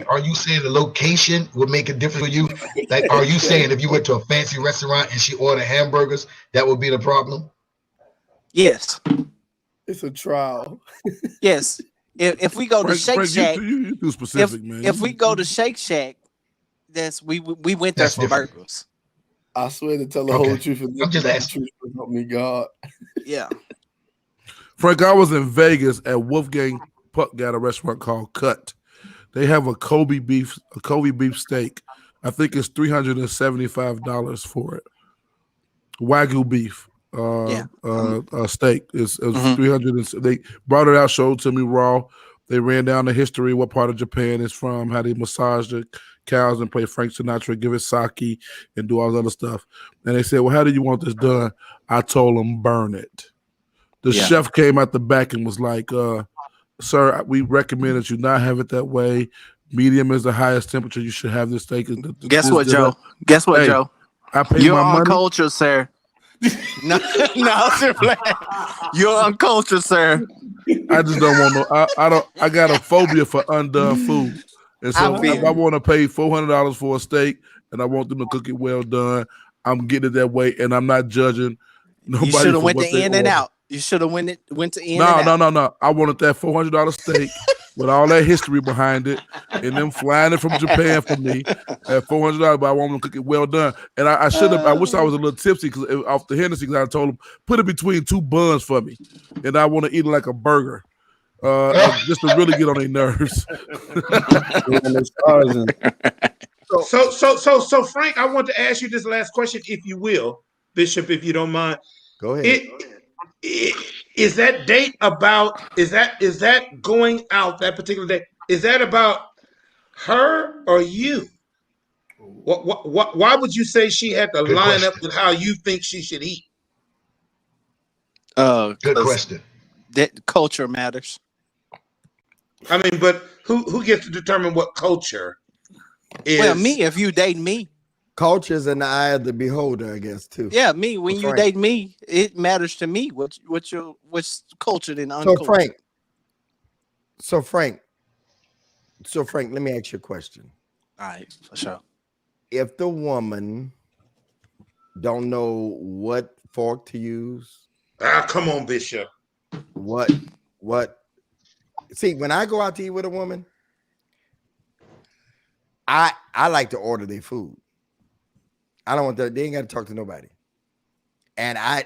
are you saying the location would make a difference for you? Like, are you saying if you went to a fancy restaurant and she ordered hamburgers, that would be the problem? Yes. It's a trial. Yes. If we go to Shake Shack, you too specific, man. If we go to Shake Shack, we went there for burgers. I swear to tell the whole truth and I'm just asking. Truth, so help me God. Yeah. Frank, I was in Vegas at Wolfgang Puck got a restaurant called Cut. They have a Kobe beef steak. I think it's $375 for it. Wagyu beef. Steak. It's 300. They brought it out, showed it to me raw. They ran down the history, what part of Japan it's from, how they massage the cows and play Frank Sinatra, give it sake, and do all this other stuff. And they said, well, how do you want this done? I told them, burn it. The chef came out the back and was like, sir, we recommend that you not have it that way. Medium is the highest temperature you should have this steak. Guess what, Joe? Joe? I paid You're my money. on culture, sir. No, you're uncultured, sir. I just don't want no. I got a phobia for undone food, and so if I want to pay $400 for a steak and I want them to cook it well done, I'm getting it that way, and I'm not judging nobody. You should have went to to In-N-Out. You should have went to In-N-Out. No. I wanted that $400 steak with all that history behind it, and them flying it from Japan for me at $400. But I want them to cook it well done. And I should have. I wish I was a little tipsy because off the Hennessy, because I told them put it between two buns for me, and I want to eat it like a burger, just to really get on their nerves. So Frank, I want to ask you this last question, if you will, Bishop, if you don't mind. Go ahead. Is that date about? Is that going out that particular day? Is that about her or you? Why would you say she had to line up with how you think she should eat? Good question. That culture matters. I mean, but who gets to determine what culture is? Well, me, if you date me. Culture's in the eye of the beholder, I guess, too. Yeah, me. When you date me, it matters to me what's cultured and uncultured. So Frank, let me ask you a question. All right, for sure. If the woman don't know what fork to use, come on, Bishop. What? See, when I go out to eat with a woman, I like to order their food. I don't want that. They ain't got to talk to nobody. And I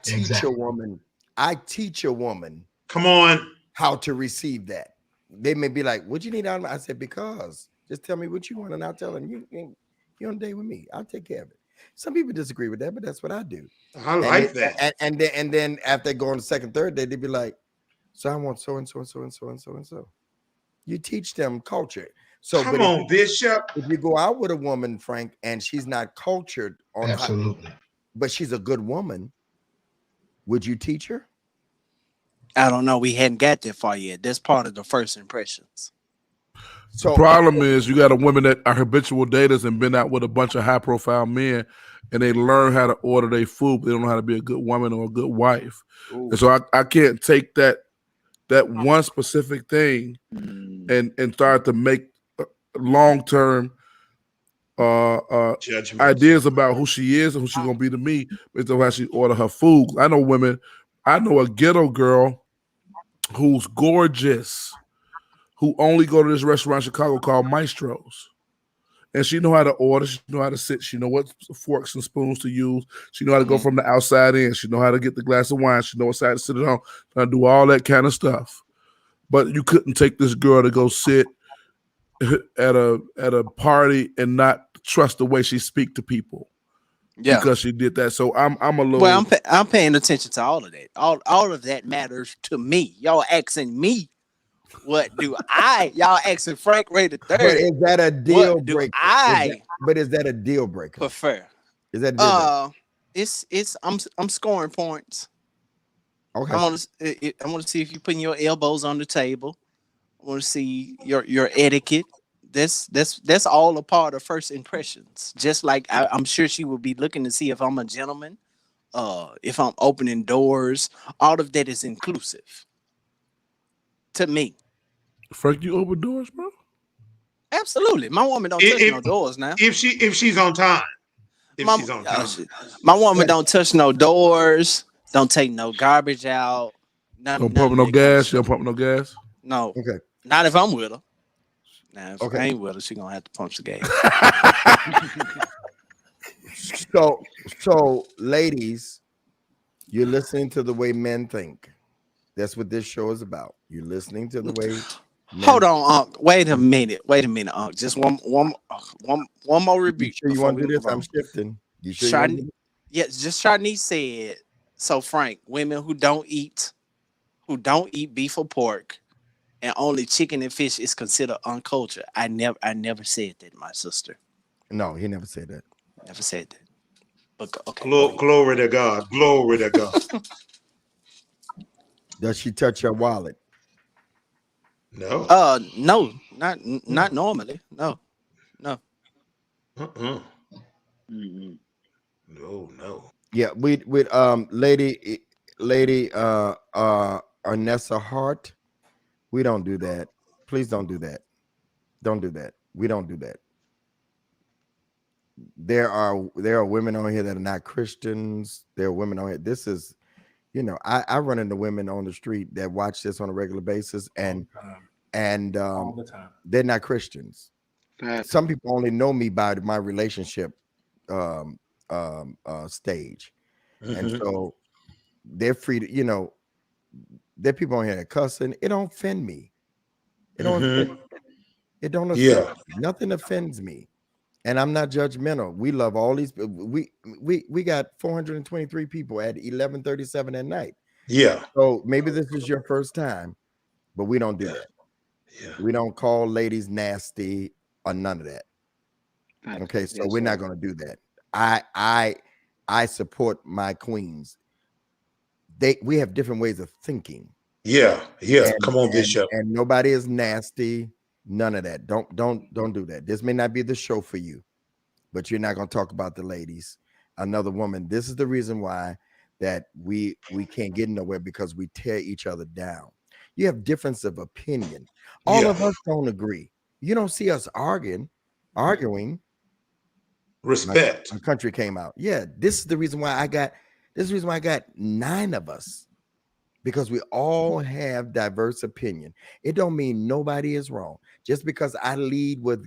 teach a woman. I teach a woman. Come on. How to receive that. They may be like, "What you need out of me?" I said, "Because just tell me what you want, and I'll tell them you on a date with me. I'll take care of it." Some people disagree with that, but that's what I do. I like that. And then after they go on the second, third day, they'd be like, "So I want so and so and so and so and so and so." You teach them culture. So come on, Bishop. If you go out with a woman, Frank, and she's not cultured on absolutely, but she's a good woman, would you teach her? I don't know. We hadn't got that far yet. That's part of the first impressions. So the problem is you got a woman that are habitual daters and been out with a bunch of high-profile men, and they learn how to order their food, but they don't know how to be a good woman or a good wife. Ooh. And so I can't take that one specific thing and start to make long-term ideas about who she is and who she's gonna be to me based on how she order her food. I know women. I know a ghetto girl who's gorgeous, who only go to this restaurant in Chicago called Maestro's, and she know how to order. She know how to sit. She know what forks and spoons to use. She know how to go from the outside in. She know how to get the glass of wine. She know what side to sit it on. And do all that kind of stuff. But you couldn't take this girl to go sit at a party and not trust the way she speak to people. Yeah, because she did that. So I'm a little. Well, I'm paying attention to all of that. All of that matters to me. Y'all asking me, what do I? Y'all asking Frank Ray the Third? But is that a deal breaker? Is that a deal breaker? Prefer. Is that a deal breaker? I'm scoring points. Okay. I want to see if you're putting your elbows on the table. I want to see your etiquette. That's all a part of first impressions. Just like I'm sure she will be looking to see if I'm a gentleman, if I'm opening doors. All of that is inclusive to me. Frank, you open doors, bro? Absolutely. My woman don't touch no doors now. If she's on time. My woman don't touch no doors. Don't take no garbage out. Don't pump no gas. You don't pump no gas. No. Okay. Not if I'm with her. Now, if I ain't with her, she gonna have to pump the gas. So, ladies, you're listening to the way men think. That's what this show is about. You're listening to the way. Hold on, Unc. Wait a minute, Unc. Just one more rebuke. You sure you want to do this? I'm shifting. You sure? Just Sharnice said. So, Frank, women who don't eat beef or pork, and only chicken and fish is considered uncultured. I never said that, my sister. No, he never said that. Never said that. But okay. Glory to God. Glory to God. Does she touch your wallet? No. No, not normally. No. No. Yeah, with lady Arnessa Hart. We don't do that. Please don't do that. Don't do that. We don't do that. There are women on here that are not Christians. There are women on here. This is, I run into women on the street that watch this on a regular basis, and all the time. they're not Christians. Some people only know me by my relationship stage, and so they're free to, there are people on here that cussing. It don't offend me. It don't. It don't offend me. Nothing offends me, and I'm not judgmental. We love all these. We got 423 people at 11:37 at night. Yeah. So maybe this is your first time, but we don't do that. Yeah. We don't call ladies nasty or none of that. Okay, so we're not going to do that. I support my queens. We have different ways of thinking. Yeah. Come on, Bishop. And nobody is nasty. None of that. Don't do that. This may not be the show for you, but you're not going to talk about the ladies. Another woman. This is the reason why that we can't get nowhere, because we tear each other down. You have difference of opinion. All of us don't agree. You don't see us arguing. Respect. My country came out. Yeah, this is the reason why I got 9 of us, because we all have diverse opinion. It don't mean nobody is wrong. Just because I lead with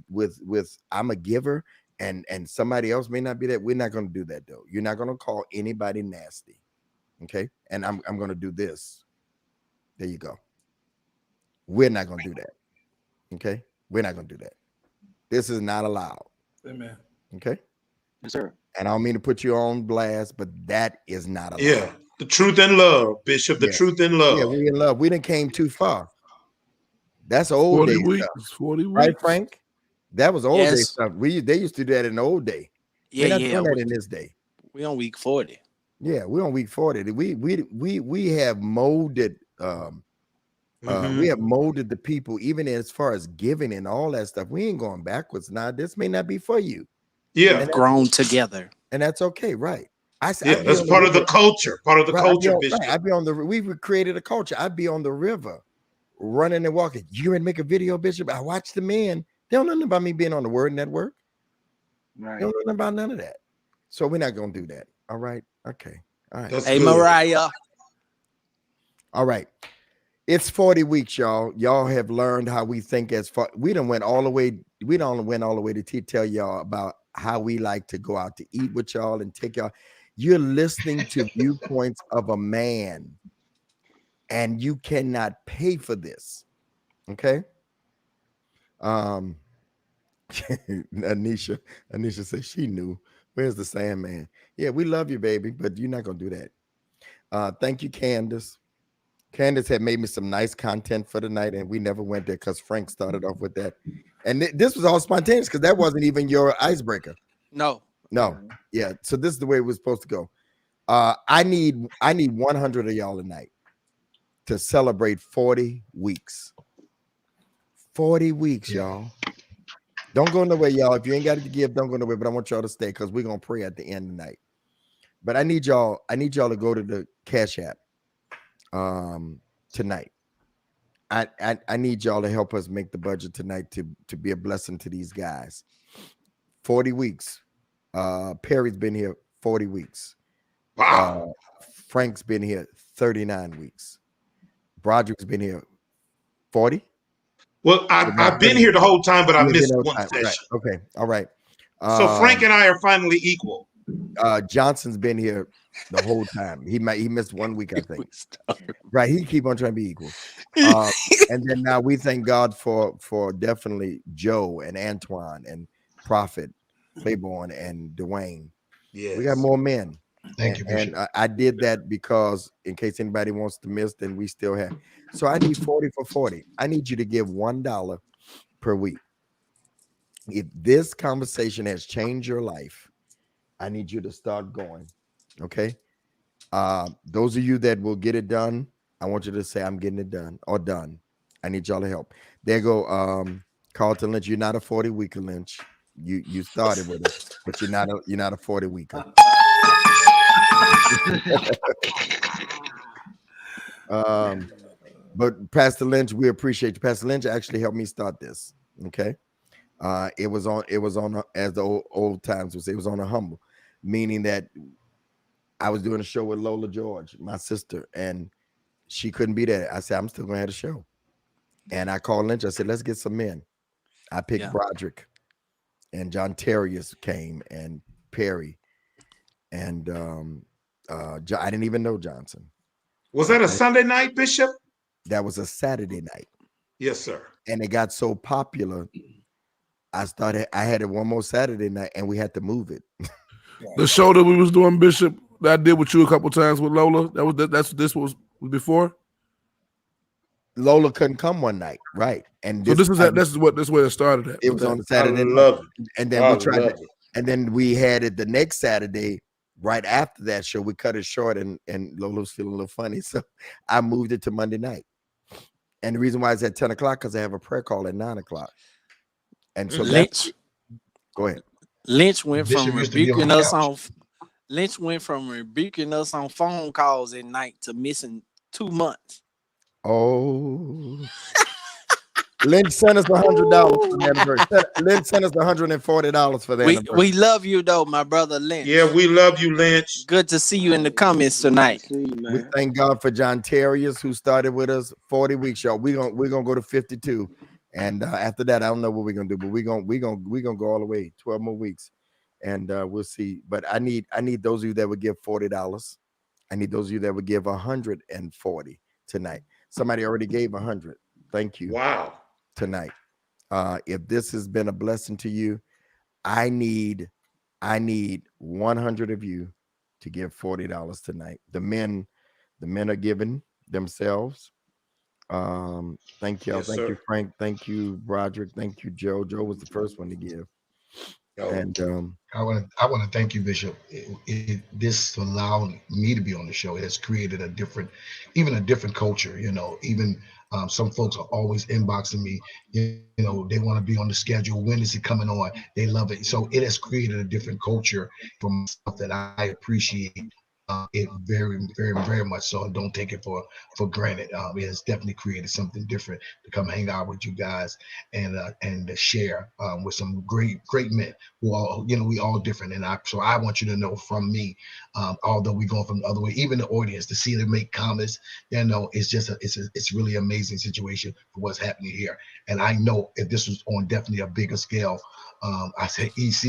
I'm a giver and somebody else may not be that, we're not going to do that though. You're not going to call anybody nasty. Okay? And I'm going to do this. There you go. We're not going to do that. Okay? We're not going to do that. This is not allowed. Amen. Okay? Yes, sir. And I don't mean to put you on blast, but that is not allowed. Yeah. The truth and love, Bishop. The truth and love. Yeah, we in love. We didn't came too far. That's old day stuff. 40 weeks. Right, Frank? That was old day stuff. They used to do that in the old day. Yeah, We're not doing that in this day. We on week 40. Yeah, we're on week 40. We have molded we have molded the people, even as far as giving and all that stuff. We ain't going backwards now. This may not be for you. Yeah. We've grown together. And that's okay, right? That's part of the culture. Part of the culture, Bishop. I'd be on the. We've created a culture. I'd be on the river, running and walking. You and make a video, Bishop. I watch the men. They don't know nothing about me being on the Word Network. Right. They don't know nothing about none of that. So we're not gonna do that. All right. Okay. All right. Hey, Mariah. All right. It's 40 weeks, y'all. Y'all have learned how we think as far. We done went all the way. We don't went all the way to tell y'all about how we like to go out to eat with y'all and take y'all. You're listening to viewpoints of a man, and you cannot pay for this. Okay. Anisha says she knew. Where's the Sandman? Yeah, we love you, baby, but you're not gonna do that. Thank you, Candace. Candace had made me some nice content for the night, and we never went there because Frank started off with that. And this was all spontaneous because that wasn't even your icebreaker. No. Yeah. So this is the way it was supposed to go. I need 100 of y'all tonight to celebrate 40 weeks. 40 weeks, y'all. Don't go nowhere, y'all. If you ain't got to give, don't go nowhere. But I want y'all to stay because we're gonna pray at the end of the night. But I need y'all to go to the Cash App tonight. I need y'all to help us make the budget tonight to be a blessing to these guys. 40 weeks. Perry's been here 40 weeks. Wow. Frank's been here 39 weeks. Broderick's been here 40. Well, I've been here the whole time, but I missed one session. Right. Okay. All right. So Frank and I are finally equal. Johnson's been here the whole time. He missed 1 week, I think. Right. He keep on trying to be equal. And then now we thank God for definitely Joe and Antoine and Prophet, Claiborne and Dwayne. Yeah. We got more men. Thank you, Bishop. And I did that because in case anybody wants to miss, then we still have. So I need 40 for 40. I need you to give $1 per week. If this conversation has changed your life, I need you to start going. Okay. Those of you that will get it done, I want you to say, I'm getting it done or done. I need y'all to help. There go Carlton Lynch. You're not a 40 weeker, Lynch. You started with it, but you're not a 40 weeker. But Pastor Lynch, we appreciate you. Pastor Lynch actually helped me start this. Okay. It was on as the old times would say, it was on a humble, meaning that I was doing a show with Lola George, my sister, and she couldn't be there. I said, I'm still gonna have a show. And I called Lynch. I said, let's get some men. I picked Broderick, and John Terrius came, and Perry, and I didn't even know Johnson. Was that a Sunday night, Bishop? That was a Saturday night. Yes, sir. And it got so popular, I had it one more Saturday night, and we had to move it. The show that we was doing, Bishop, that I did with you a couple times with Lola. This was before. Lola couldn't come one night, right? And so this is where it started at. It was on Saturday night, and then we tried to, and then we had it the next Saturday. Right after that show, we cut it short, and Lola was feeling a little funny, so I moved it to Monday night. And the reason why it's at 10 o'clock because I have a prayer call at 9 o'clock. And so go ahead. Lynch went from rebuking us on. Lynch went from rebuking us on phone calls at night to missing 2 months. Oh. Lynch sent us $100 for the anniversary. Lynch sent us $140 for the anniversary. We love you though, my brother Lynch. Yeah, we love you, Lynch. Good to see you in the comments tonight. We thank God for John Terrius, who started with us 40 weeks, y'all. We're gonna go to 52, and after that, I don't know what we're gonna do, but we're gonna go all the way 12 more weeks, and we'll see. But I need those of you that would give $40. I need those of you that would give 140 tonight. Somebody already gave 100. Thank you. Wow. Tonight. If this has been a blessing to you, I need 100 of you to give $40 tonight. The men are giving themselves. Thank you. Yes, thank sir. you, Frank. Thank you, Broderick. Thank you, Joe. Joe was the first one to give. And I want to thank you, Bishop. This allowed me to be on the show. It has created a different culture. Even some folks are always inboxing me. They want to be on the schedule. When is it coming on? They love it. So it has created a different culture for myself that I appreciate. It very, very, very much so. And don't take it for granted. It has definitely created something different to come hang out with you guys and to share with some great men who all, we all different. And so I want you to know from me, although we're going from the other way, even the audience to see them make comments, it's just it's really amazing situation for what's happening here. And I know if this was on definitely a bigger scale, I said he's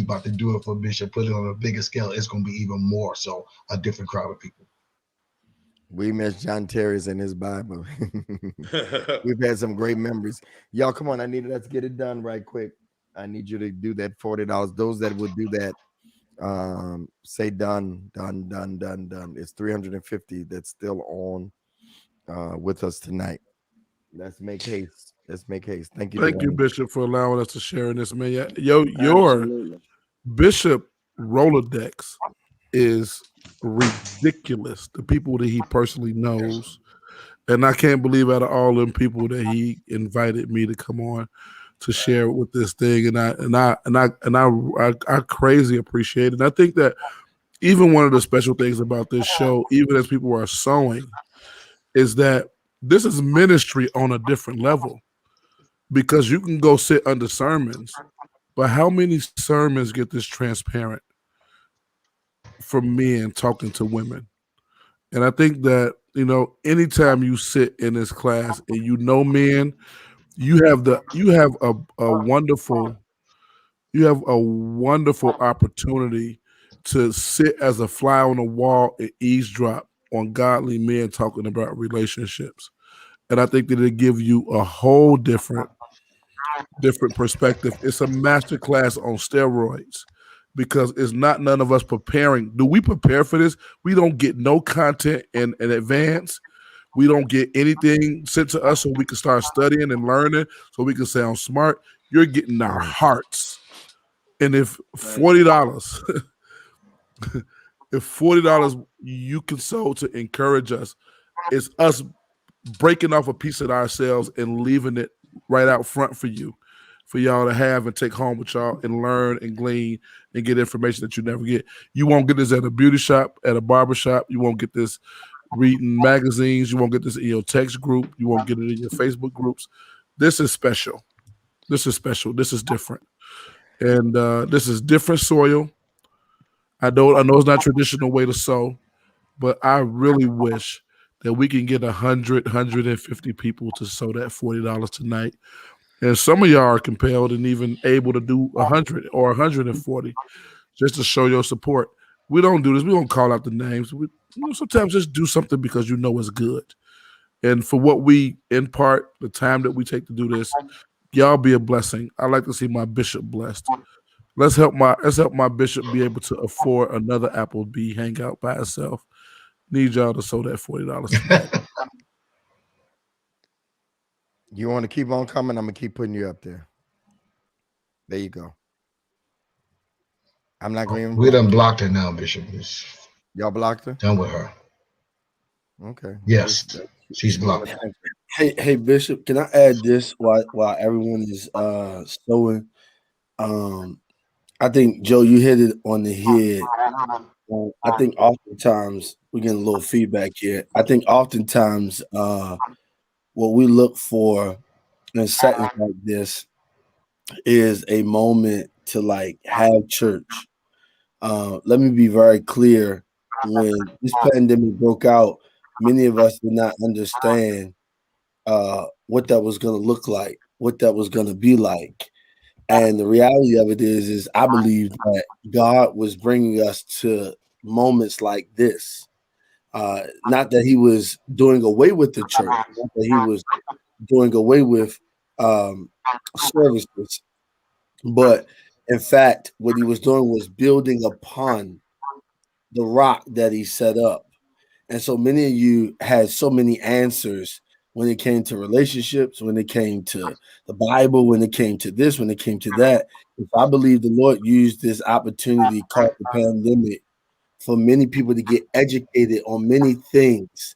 about to do it for Bishop, put it on a bigger scale. It's going to be even more so a different crowd of people. We miss John Terrius and his Bible. We've had some great memories. Y'all, come on. Let's get it done right quick. I need you to do that $40. Those that would do that, say done. It's 350 that's still on with us tonight. Let's make haste. Thank you. Thank you, Bishop, for allowing us to share in this, man. Your Bishop Rolodex is ridiculous. The people that he personally knows, and I can't believe out of all them people that he invited me to come on to share with this thing, and I crazy appreciate it. And I think that even one of the special things about this show, even as people are sowing, is that this is ministry on a different level. Because you can go sit under sermons, but how many sermons get this transparent from men talking to women? And I think that, anytime you sit in this class and men, you have a wonderful opportunity to sit as a fly on the wall and eavesdrop on godly men talking about relationships. And I think that it give you a whole different perspective. It's a master class on steroids because it's not none of us preparing. Do we prepare for this? We don't get no content in advance. We don't get anything sent to us so we can start studying and learning so we can sound smart. You're getting our hearts. And if $40, you can sow to encourage us, it's us breaking off a piece of ourselves and leaving it right out front for you. for y'all to have and take home with y'all and learn and glean and get information that you never get. You won't get this at a beauty shop, at a barber shop. You won't get this reading magazines. You won't get this in your text group. You won't get it in your Facebook groups. This is special. This is special. This is different. And this is different soil. I know it's not traditional way to sow, but I really wish that we can get 100, 150 people to sow that $40 tonight. And some of y'all are compelled and even able to do 100 or 140 just to show your support. We don't do this. We don't call out the names. We sometimes just do something because you know it's good. And for what we impart, the time that we take to do this, y'all be a blessing. I like to see my bishop blessed. Let's help my bishop be able to afford another Applebee hangout by herself. Need y'all to sow that $40. You want to keep on coming? I'm gonna keep putting you up there. There you go. I'm not going. We done blocked her now, Bishop. Y'all blocked her? Done with her. Okay. Yes, she's blocked. Hey, Bishop, can I add this while everyone is sowing? I think, Joe, you hit it on the head. I think oftentimes we're getting a little feedback here. I think oftentimes what we look for in settings like this is a moment to like have church. Let me be very clear. When this pandemic broke out, many of us did not understand what that was going to look like, what that was going to be like. And the reality of it is I believe that God was bringing us to moments like this. Not that he was doing away with the church, not that he was doing away with services, but in fact, what he was doing was building upon the rock that he set up. And so many of you had so many answers when it came to relationships, when it came to the Bible, when it came to this, when it came to that. I believe the Lord used this opportunity called the pandemic for many people to get educated on many things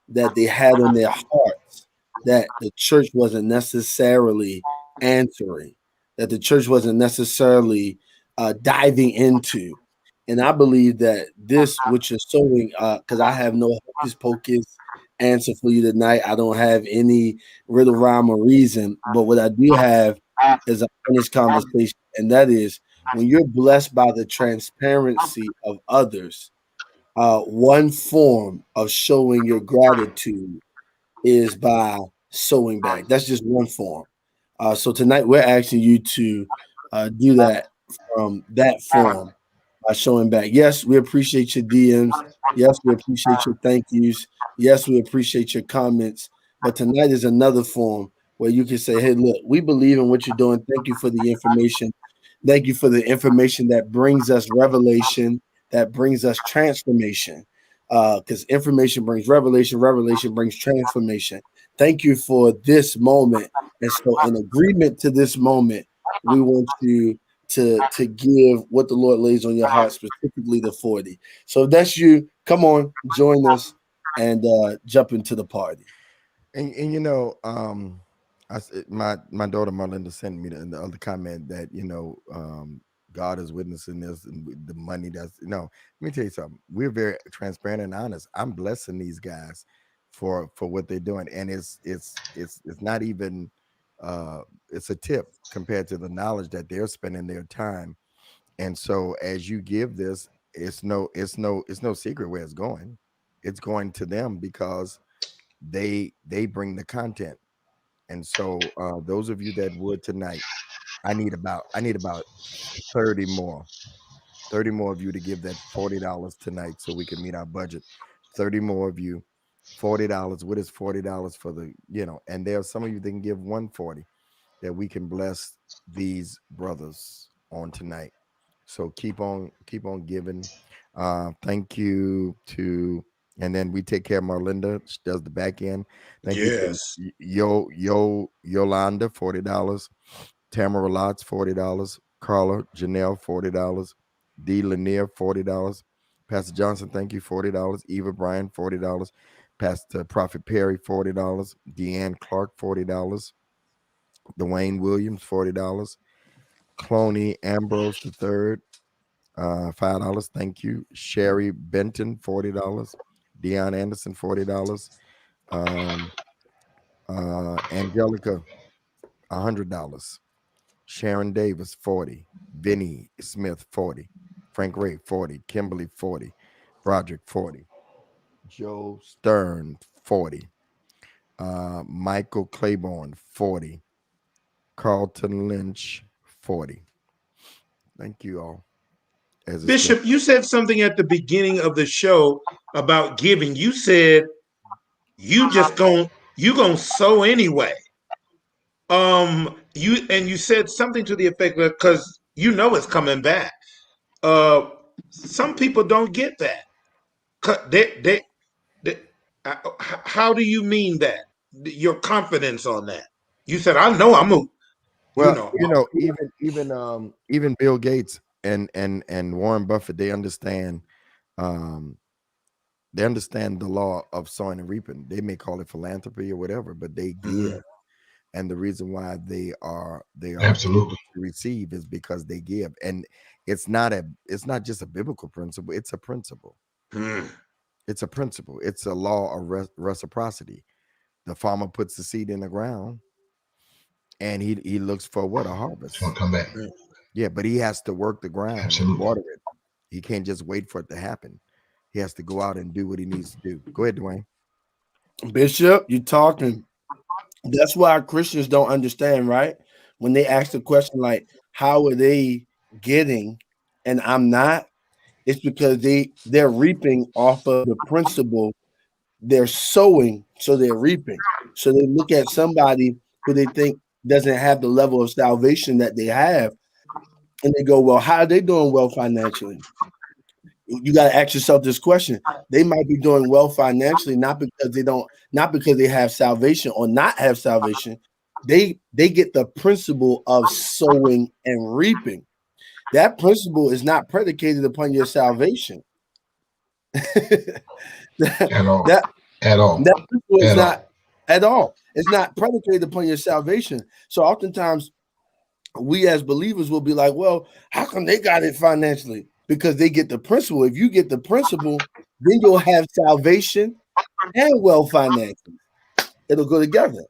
that they had on their hearts that the church wasn't necessarily answering, that the church wasn't necessarily diving into. And I believe that this, which is sowing, because I have no hocus pocus answer for you tonight. I don't have any riddle, rhyme, or reason. But what I do have is a honest conversation. And that is when you're blessed by the transparency of others, one form of showing your gratitude is by sowing back. That's just one form. So tonight we're asking you to do that from that form by showing back. Yes, we appreciate your DMs. Yes, we appreciate your thank yous. Yes, we appreciate your comments. But tonight is another form where you can say, hey, look, we believe in what you're doing. Thank you for the information. Thank you for the information that brings us revelation, that brings us transformation. Because information brings revelation, revelation brings transformation. Thank you for this moment. And so in agreement to this moment, we want you to give what the Lord lays on your heart, specifically the 40. So if that's you, come on, join us and jump into the party. And you know, my daughter Marlinda sent me the other comment that, you know, God is witnessing this and the money that's, let me tell you something. We're very transparent and honest. I'm blessing these guys for what they're doing. And it's not even it's a tip compared to the knowledge that they're spending their time. And so as you give this, it's no secret where it's going. It's going to them because they bring the content. And so those of you that would tonight, I need about 30 more of you to give that $40 tonight so we can meet our budget. 30 more of you, $40. What is $40 for the, and there are some of you that can give $140 that we can bless these brothers on tonight. So keep on giving. Thank you to, and then we take care of Marlinda. She does the back end. Thank you to Yolanda, $40. Tamara Lotz, $40. Carla Janelle, $40. D. Lanier, $40. Pastor Johnson, thank you, $40. Eva Bryan, $40. Pastor Prophet Perry, $40. Deanne Clark, $40. Dwayne Williams, $40. Cloney Ambrose III, $5. Thank you. Sherry Benton, $40. Deion Anderson, $40. Angelica, $100. Sharon Davis, 40. Vinny Smith, 40. Frank Ray, 40. Kimberly, 40. Broderick, 40. Joe Stern, 40. Michael Claiborne, 40. Carlton Lynch, 40. Thank you all. Bishop, you said something at the beginning of the show about giving. You said you gonna sow anyway. You said something to the effect that because you know it's coming back. Some people don't get that. How do you mean that? Your confidence on that? You said, "I know I'm a." Well, even Bill Gates and Warren Buffett, they understand the law of sowing and reaping. They may call it philanthropy or whatever, but they give. And the reason why they are absolutely to receive is because they give. And it's not just a biblical principle, it's a principle. It's a principle. It's a law of reciprocity. The farmer puts the seed in the ground and he looks for what? A harvest. It's gonna come back. Yeah, but he has to work the ground and water it. He can't just wait for it to happen. He has to go out and do what he needs to do. Go ahead, Dwayne. Bishop, you talking. That's why Christians don't understand, right? When they ask the question like, how are they getting and I'm not? It's because they're reaping off of the principle. They're sowing, so they're reaping. So they look at somebody who they think doesn't have the level of salvation that they have, and they go, well, how are they doing well financially? You got to ask yourself this question. They might be doing well financially, not because they have salvation or not have salvation. They get the principle of sowing and reaping. That principle is not predicated upon your salvation. At all. That principle is not at all. It's not predicated upon your salvation. So oftentimes we as believers will be like, well, how come they got it financially? Because they get the principle. If you get the principle, then you'll have salvation and wealth financially. It'll go together.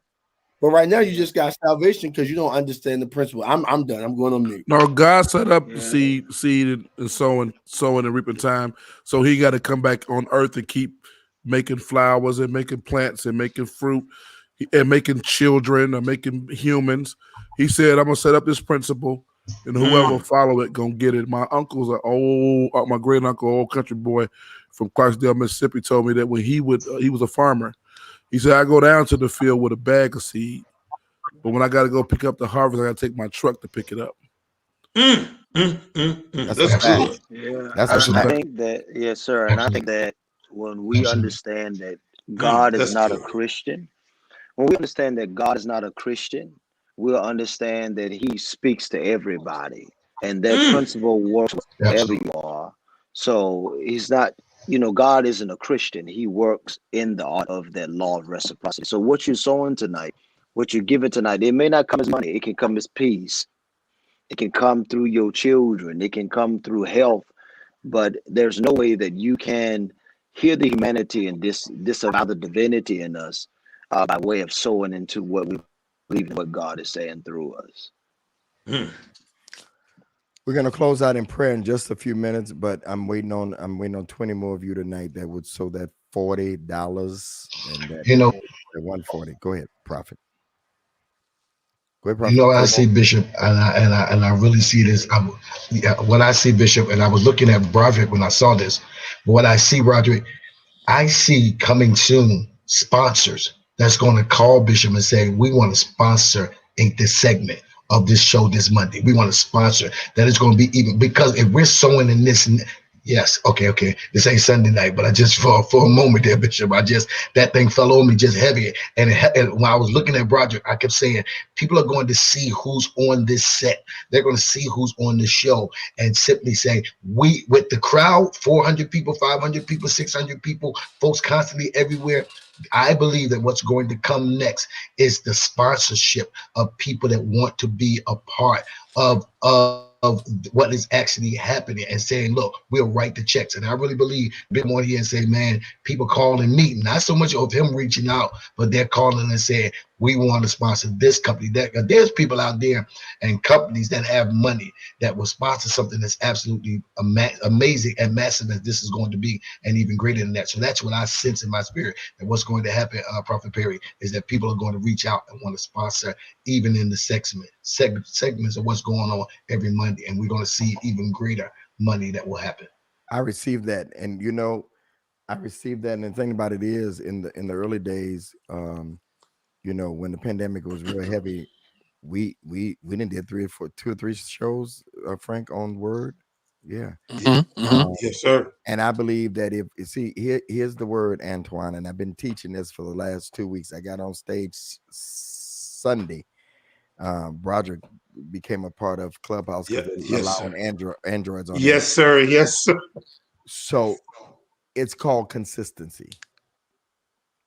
But right now, you just got salvation because you don't understand the principle. I'm done. I'm going on mute. No, God set up the seed and sowing and reaping time. So he got to come back on earth and keep making flowers and making plants and making fruit and making children or making humans. He said, I'm going to set up this principle. And whoever follow it gonna get it. My uncle's my great uncle, old country boy from Clarksdale, Mississippi, told me that when he was a farmer, he said, I go down to the field with a bag of seed, but when I got to go pick up the harvest, I got to take my truck to pick it up. That's good. Yeah, I think that, yes, sir, and I think that when we understand that God is not a Christian, we'll understand we'll understand that he speaks to everybody and that principle works wherever you are. So he's not, God isn't a Christian. He works in the art of that law of reciprocity. So what you're sowing tonight, what you're giving tonight, it may not come as money. It can come as peace. It can come through your children. It can come through health. But there's no way that you can hear the humanity and disavow the divinity in us by way of sowing into what we believe in, what God is saying through us. We're gonna close out in prayer in just a few minutes, but I'm waiting on 20 more of you tonight that would sow that $40 and that, that 140. Go ahead, Prophet. Go ahead, Prophet. I see Bishop, and I really see this. When I see Bishop, and I was looking at Broderick when I saw this, but what I see, Broderick, I see coming soon sponsors that's going to call Bishop and say, we want to sponsor this segment of this show this Monday. We want to sponsor that. It's going to be even, because if we're sowing in this Yes. Okay. This ain't Sunday night, but I just for a moment there, Bishop, that thing fell on me just heavy. And when I was looking at Broderick, I kept saying, people are going to see who's on this set. They're going to see who's on the show, and simply say, we with the crowd, 400 people, 500 people, 600 people, folks constantly everywhere. I believe that what's going to come next is the sponsorship of people that want to be a part of what is actually happening, and saying, look, we'll write the checks. And I really believe Big on here and say, man, people calling me, not so much of him reaching out, but they're calling and saying, we want to sponsor this company. There's people out there and companies that have money that will sponsor something that's absolutely amazing and massive as this is going to be, and even greater than that. So that's what I sense in my spirit, that what's going to happen, Prophet Perry, is that people are going to reach out and want to sponsor, even in the segments of what's going on every Monday. And we're going to see even greater money that will happen. I received that. And, you know, I received that. And the thing about it is, in the early days, you know, when the pandemic was real heavy, we didn't did 2 or 3 shows, Frank, on Word. Yeah. Yes, sir. And I believe that if you see, here's the word, Antoine, and I've been teaching this for the last 2 weeks. I got on stage Sunday. Broderick became a part of Clubhouse because allowing Androids on. Yes, sir. Yes, sir. So it's called consistency.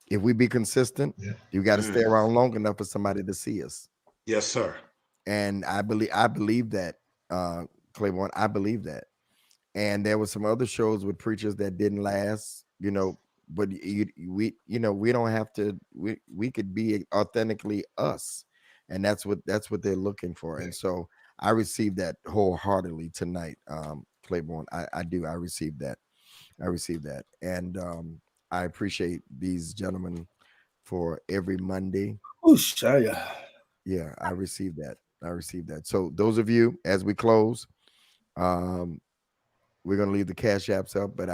If we be consistent, you got to stay around long enough for somebody to see us. Yes, sir. And I believe that, Claiborne, I believe that. And there were some other shows with preachers that didn't last, you know, but we don't have to, we could be authentically us. And that's what they're looking for. And so I received that wholeheartedly tonight, Claiborne. I do. I received that. And I appreciate these gentlemen for every Monday. Oh, Shia. Yeah, I received that. So those of you, as we close, we're gonna leave the Cash Apps up, but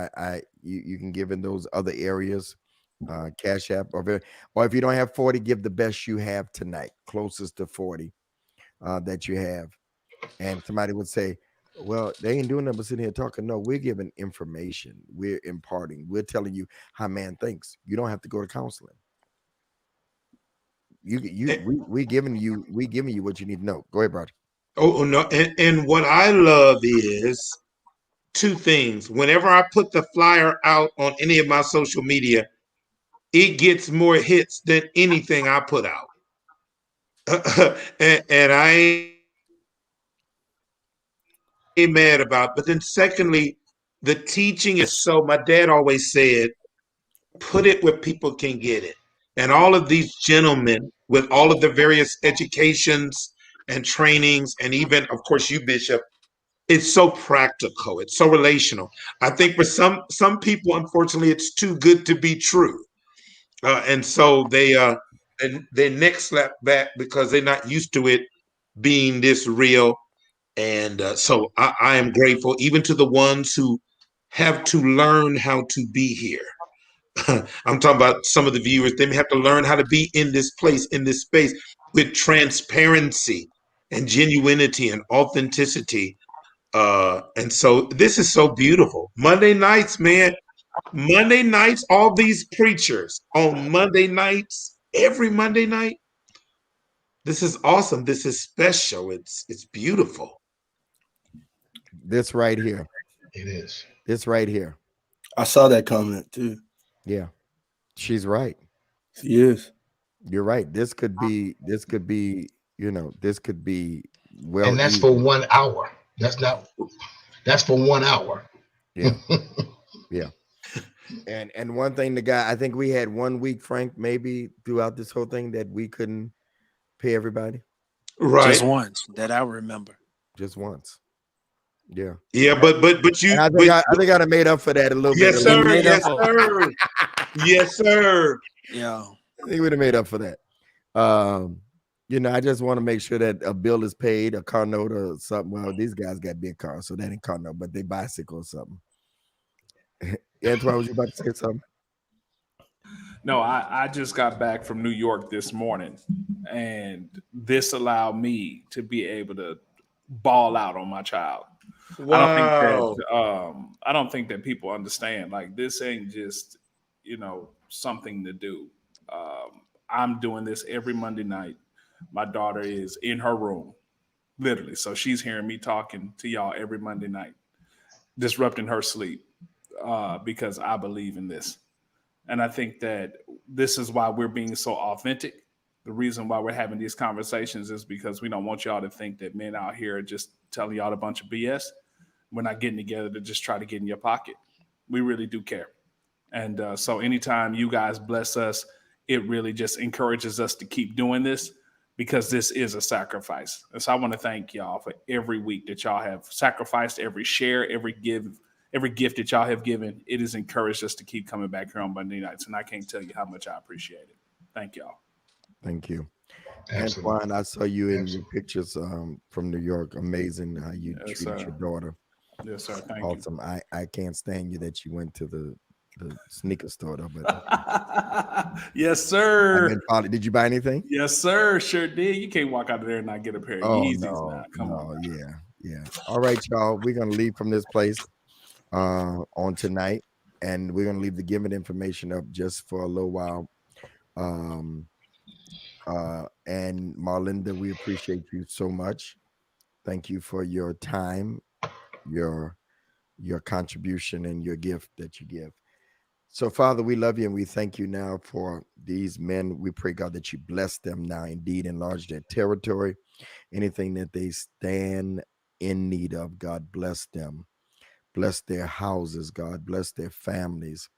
you can give in those other areas, Cash App, or if you don't have 40, give the best you have tonight, closest to 40 that you have. And somebody would say, well, they ain't doing nothing but sitting here talking. No, we're giving information. We're imparting. We're telling you how man thinks. You don't have to go to counseling. We giving you what you need to know. Go ahead, brother. Oh no, and what I love is 2 things. Whenever I put the flyer out on any of my social media, it gets more hits than anything I put out. and I ain't mad about it. But then secondly, the teaching is so, my dad always said, put it where people can get it. And all of these gentlemen with all of the various educations and trainings, and even, of course, you, Bishop, it's so practical. It's so relational. I think for some people, unfortunately, it's too good to be true. And so they neck slap back because they're not used to it being this real. And so I am grateful, even to the ones who have to learn how to be here. I'm talking about some of the viewers. They may have to learn how to be in this place, in this space, with transparency and genuinity and authenticity. And so this is so beautiful. Monday nights, man. Monday nights, all these preachers on Monday nights, every Monday night. This is awesome. This is special. It's beautiful. This right here. It is. This right here. I saw that comment too. Yeah. She's right. She is. You're right. This could be, you know, this could be well. And that's for 1 hour. That's for 1 hour. Yeah. Yeah. And one thing, the guy, I think we had 1 week, Frank, maybe throughout this whole thing that we couldn't pay everybody. Right. Just once that I remember. Just once. Yeah. Yeah, but you. And I think I'd have made up for that a little bit. Yes, sir. Yes, sir. Yes, sir. Yeah. I think we'd have made up for that. You know, I just want to make sure that a bill is paid, a car note or something. Well, these guys got big cars, so that ain't car note, but they bicycle or something. Antoine, was you about to say something? No, I just got back from New York this morning, and this allowed me to be able to ball out on my child. Wow. I don't think that people understand. Like, this ain't just, something to do. I'm doing this every Monday night. My daughter is in her room, literally. So she's hearing me talking to y'all every Monday night, disrupting her sleep, because I believe in this. And I think that this is why we're being so authentic. The reason why we're having these conversations is because we don't want y'all to think that men out here are just telling y'all a bunch of BS. We're not getting together to just try to get in your pocket. We really do care. And so anytime you guys bless us, it really just encourages us to keep doing this, because this is a sacrifice. And so I want to thank y'all for every week that y'all have sacrificed, every share, every gift that y'all have given. It has encouraged us to keep coming back here on Monday nights. And I can't tell you how much I appreciate it. Thank y'all. Thank you. Absolutely. Antoine, I saw you in your pictures from New York. Amazing how you Yes, treated sir. your daughter. Yes, sir. Thank Awesome. I can't stand you that you went to the sneaker store though, but Yes, sir. did you buy anything? Yes, sir. Sure did. You can't walk out of there and not get a pair of Yeezys now. Come on. Yeah. All right, y'all. We're gonna leave from this place on tonight, and we're gonna leave the giving information up just for a little while. And Marlinda, we appreciate you so much. Thank you for your time, your contribution, and your gift that you give. So, Father, we love you and we thank you now for these men. We pray, God, that you bless them now, indeed, enlarge their territory. Anything that they stand in need of, God, bless them. Bless their houses, God. Bless their families.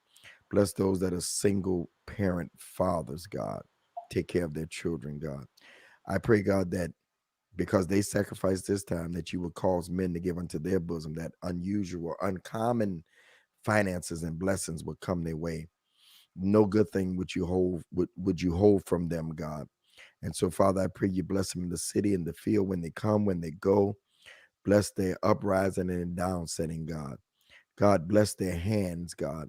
Bless those that are single parent fathers, God. Take care of their children, God. I pray, God, that because they sacrificed this time, that you will cause men to give unto their bosom, that unusual, uncommon finances and blessings will come their way. No good thing would you hold from them, God. And so, Father, I pray you bless them in the city, in the field, when they come, when they go. Bless their uprising and downsetting, God. God, bless their hands, God.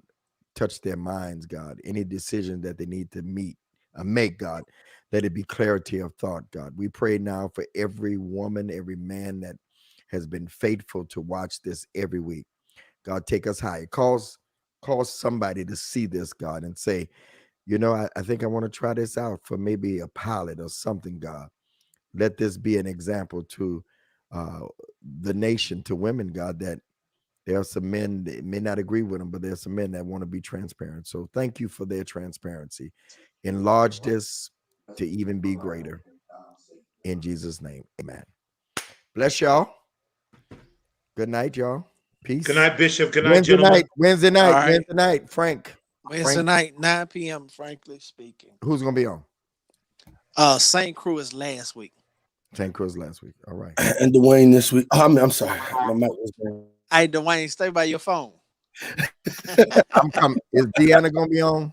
Touch their minds, God. Any decision that they need to make, God, let it be clarity of thought, God. We pray now for every woman, every man that has been faithful to watch this every week. God, take us higher. Cause somebody to see this, God, and say, I think I want to try this out for maybe a pilot or something, God. Let this be an example to the nation, to women, God, that there are some men that may not agree with them, but there's some men that want to be transparent. So thank you for their transparency. Enlarge this to even be greater. In Jesus' name, amen. Bless y'all. Good night, y'all. Peace. Good night, Bishop. Good night, gentlemen. Wednesday night. All right. Wednesday night. Frank. Wednesday night, 9 p.m., frankly speaking. Who's going to be on? St. Cruis last week. St. Cruis last week. All right. And Dwayne this week. I'm sorry. My mic was going. Hey, Dwayne, stay by your phone. I'm coming. Is Deanna going to be on?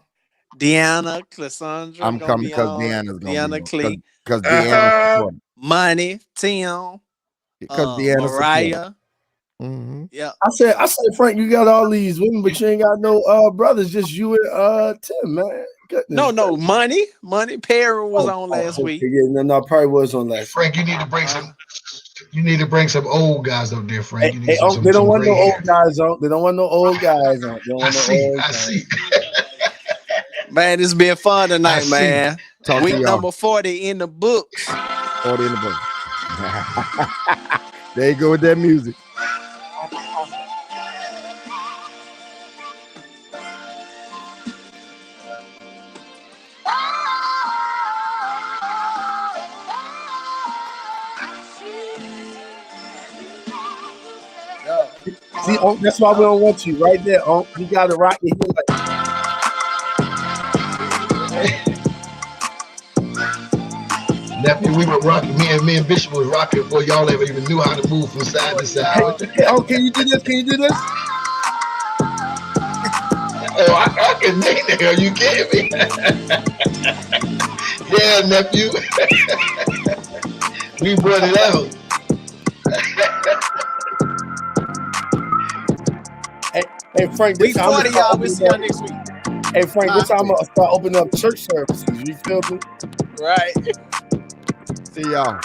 Deanna, Cassandra. I'm coming because Deanna's going to be on. Clee. Because Deanna. Money, Tim. Because Deanna. Mariah. Mm-hmm. Yeah. I said, Frank, you got all these women, but you ain't got no brothers, just you and Tim, man. Goodness. No, Money. Perry was on last week. Yeah, no, probably was on last Frank, you need to bring some. You need to bring some old guys up there, Frank. They don't want no old guys on. They don't want no old guys on. I see. Man, it's been fun tonight, man. Week number 40 in the books. 40 in the books. There you go with that music. See, that's why we don't want you right there. You got to rock your heel like. Nephew, we were rocking. Me and Bishop was rocking before y'all ever even knew how to move from side to side. Can you do this? Oh, I can make that. Are you kidding me? Yeah, nephew. We brought it out. Hey Frank, Week 40, y'all. We'll see y'all next week. Hey Frank, this time I'm gonna start opening up church services. You feel me? Right. See y'all.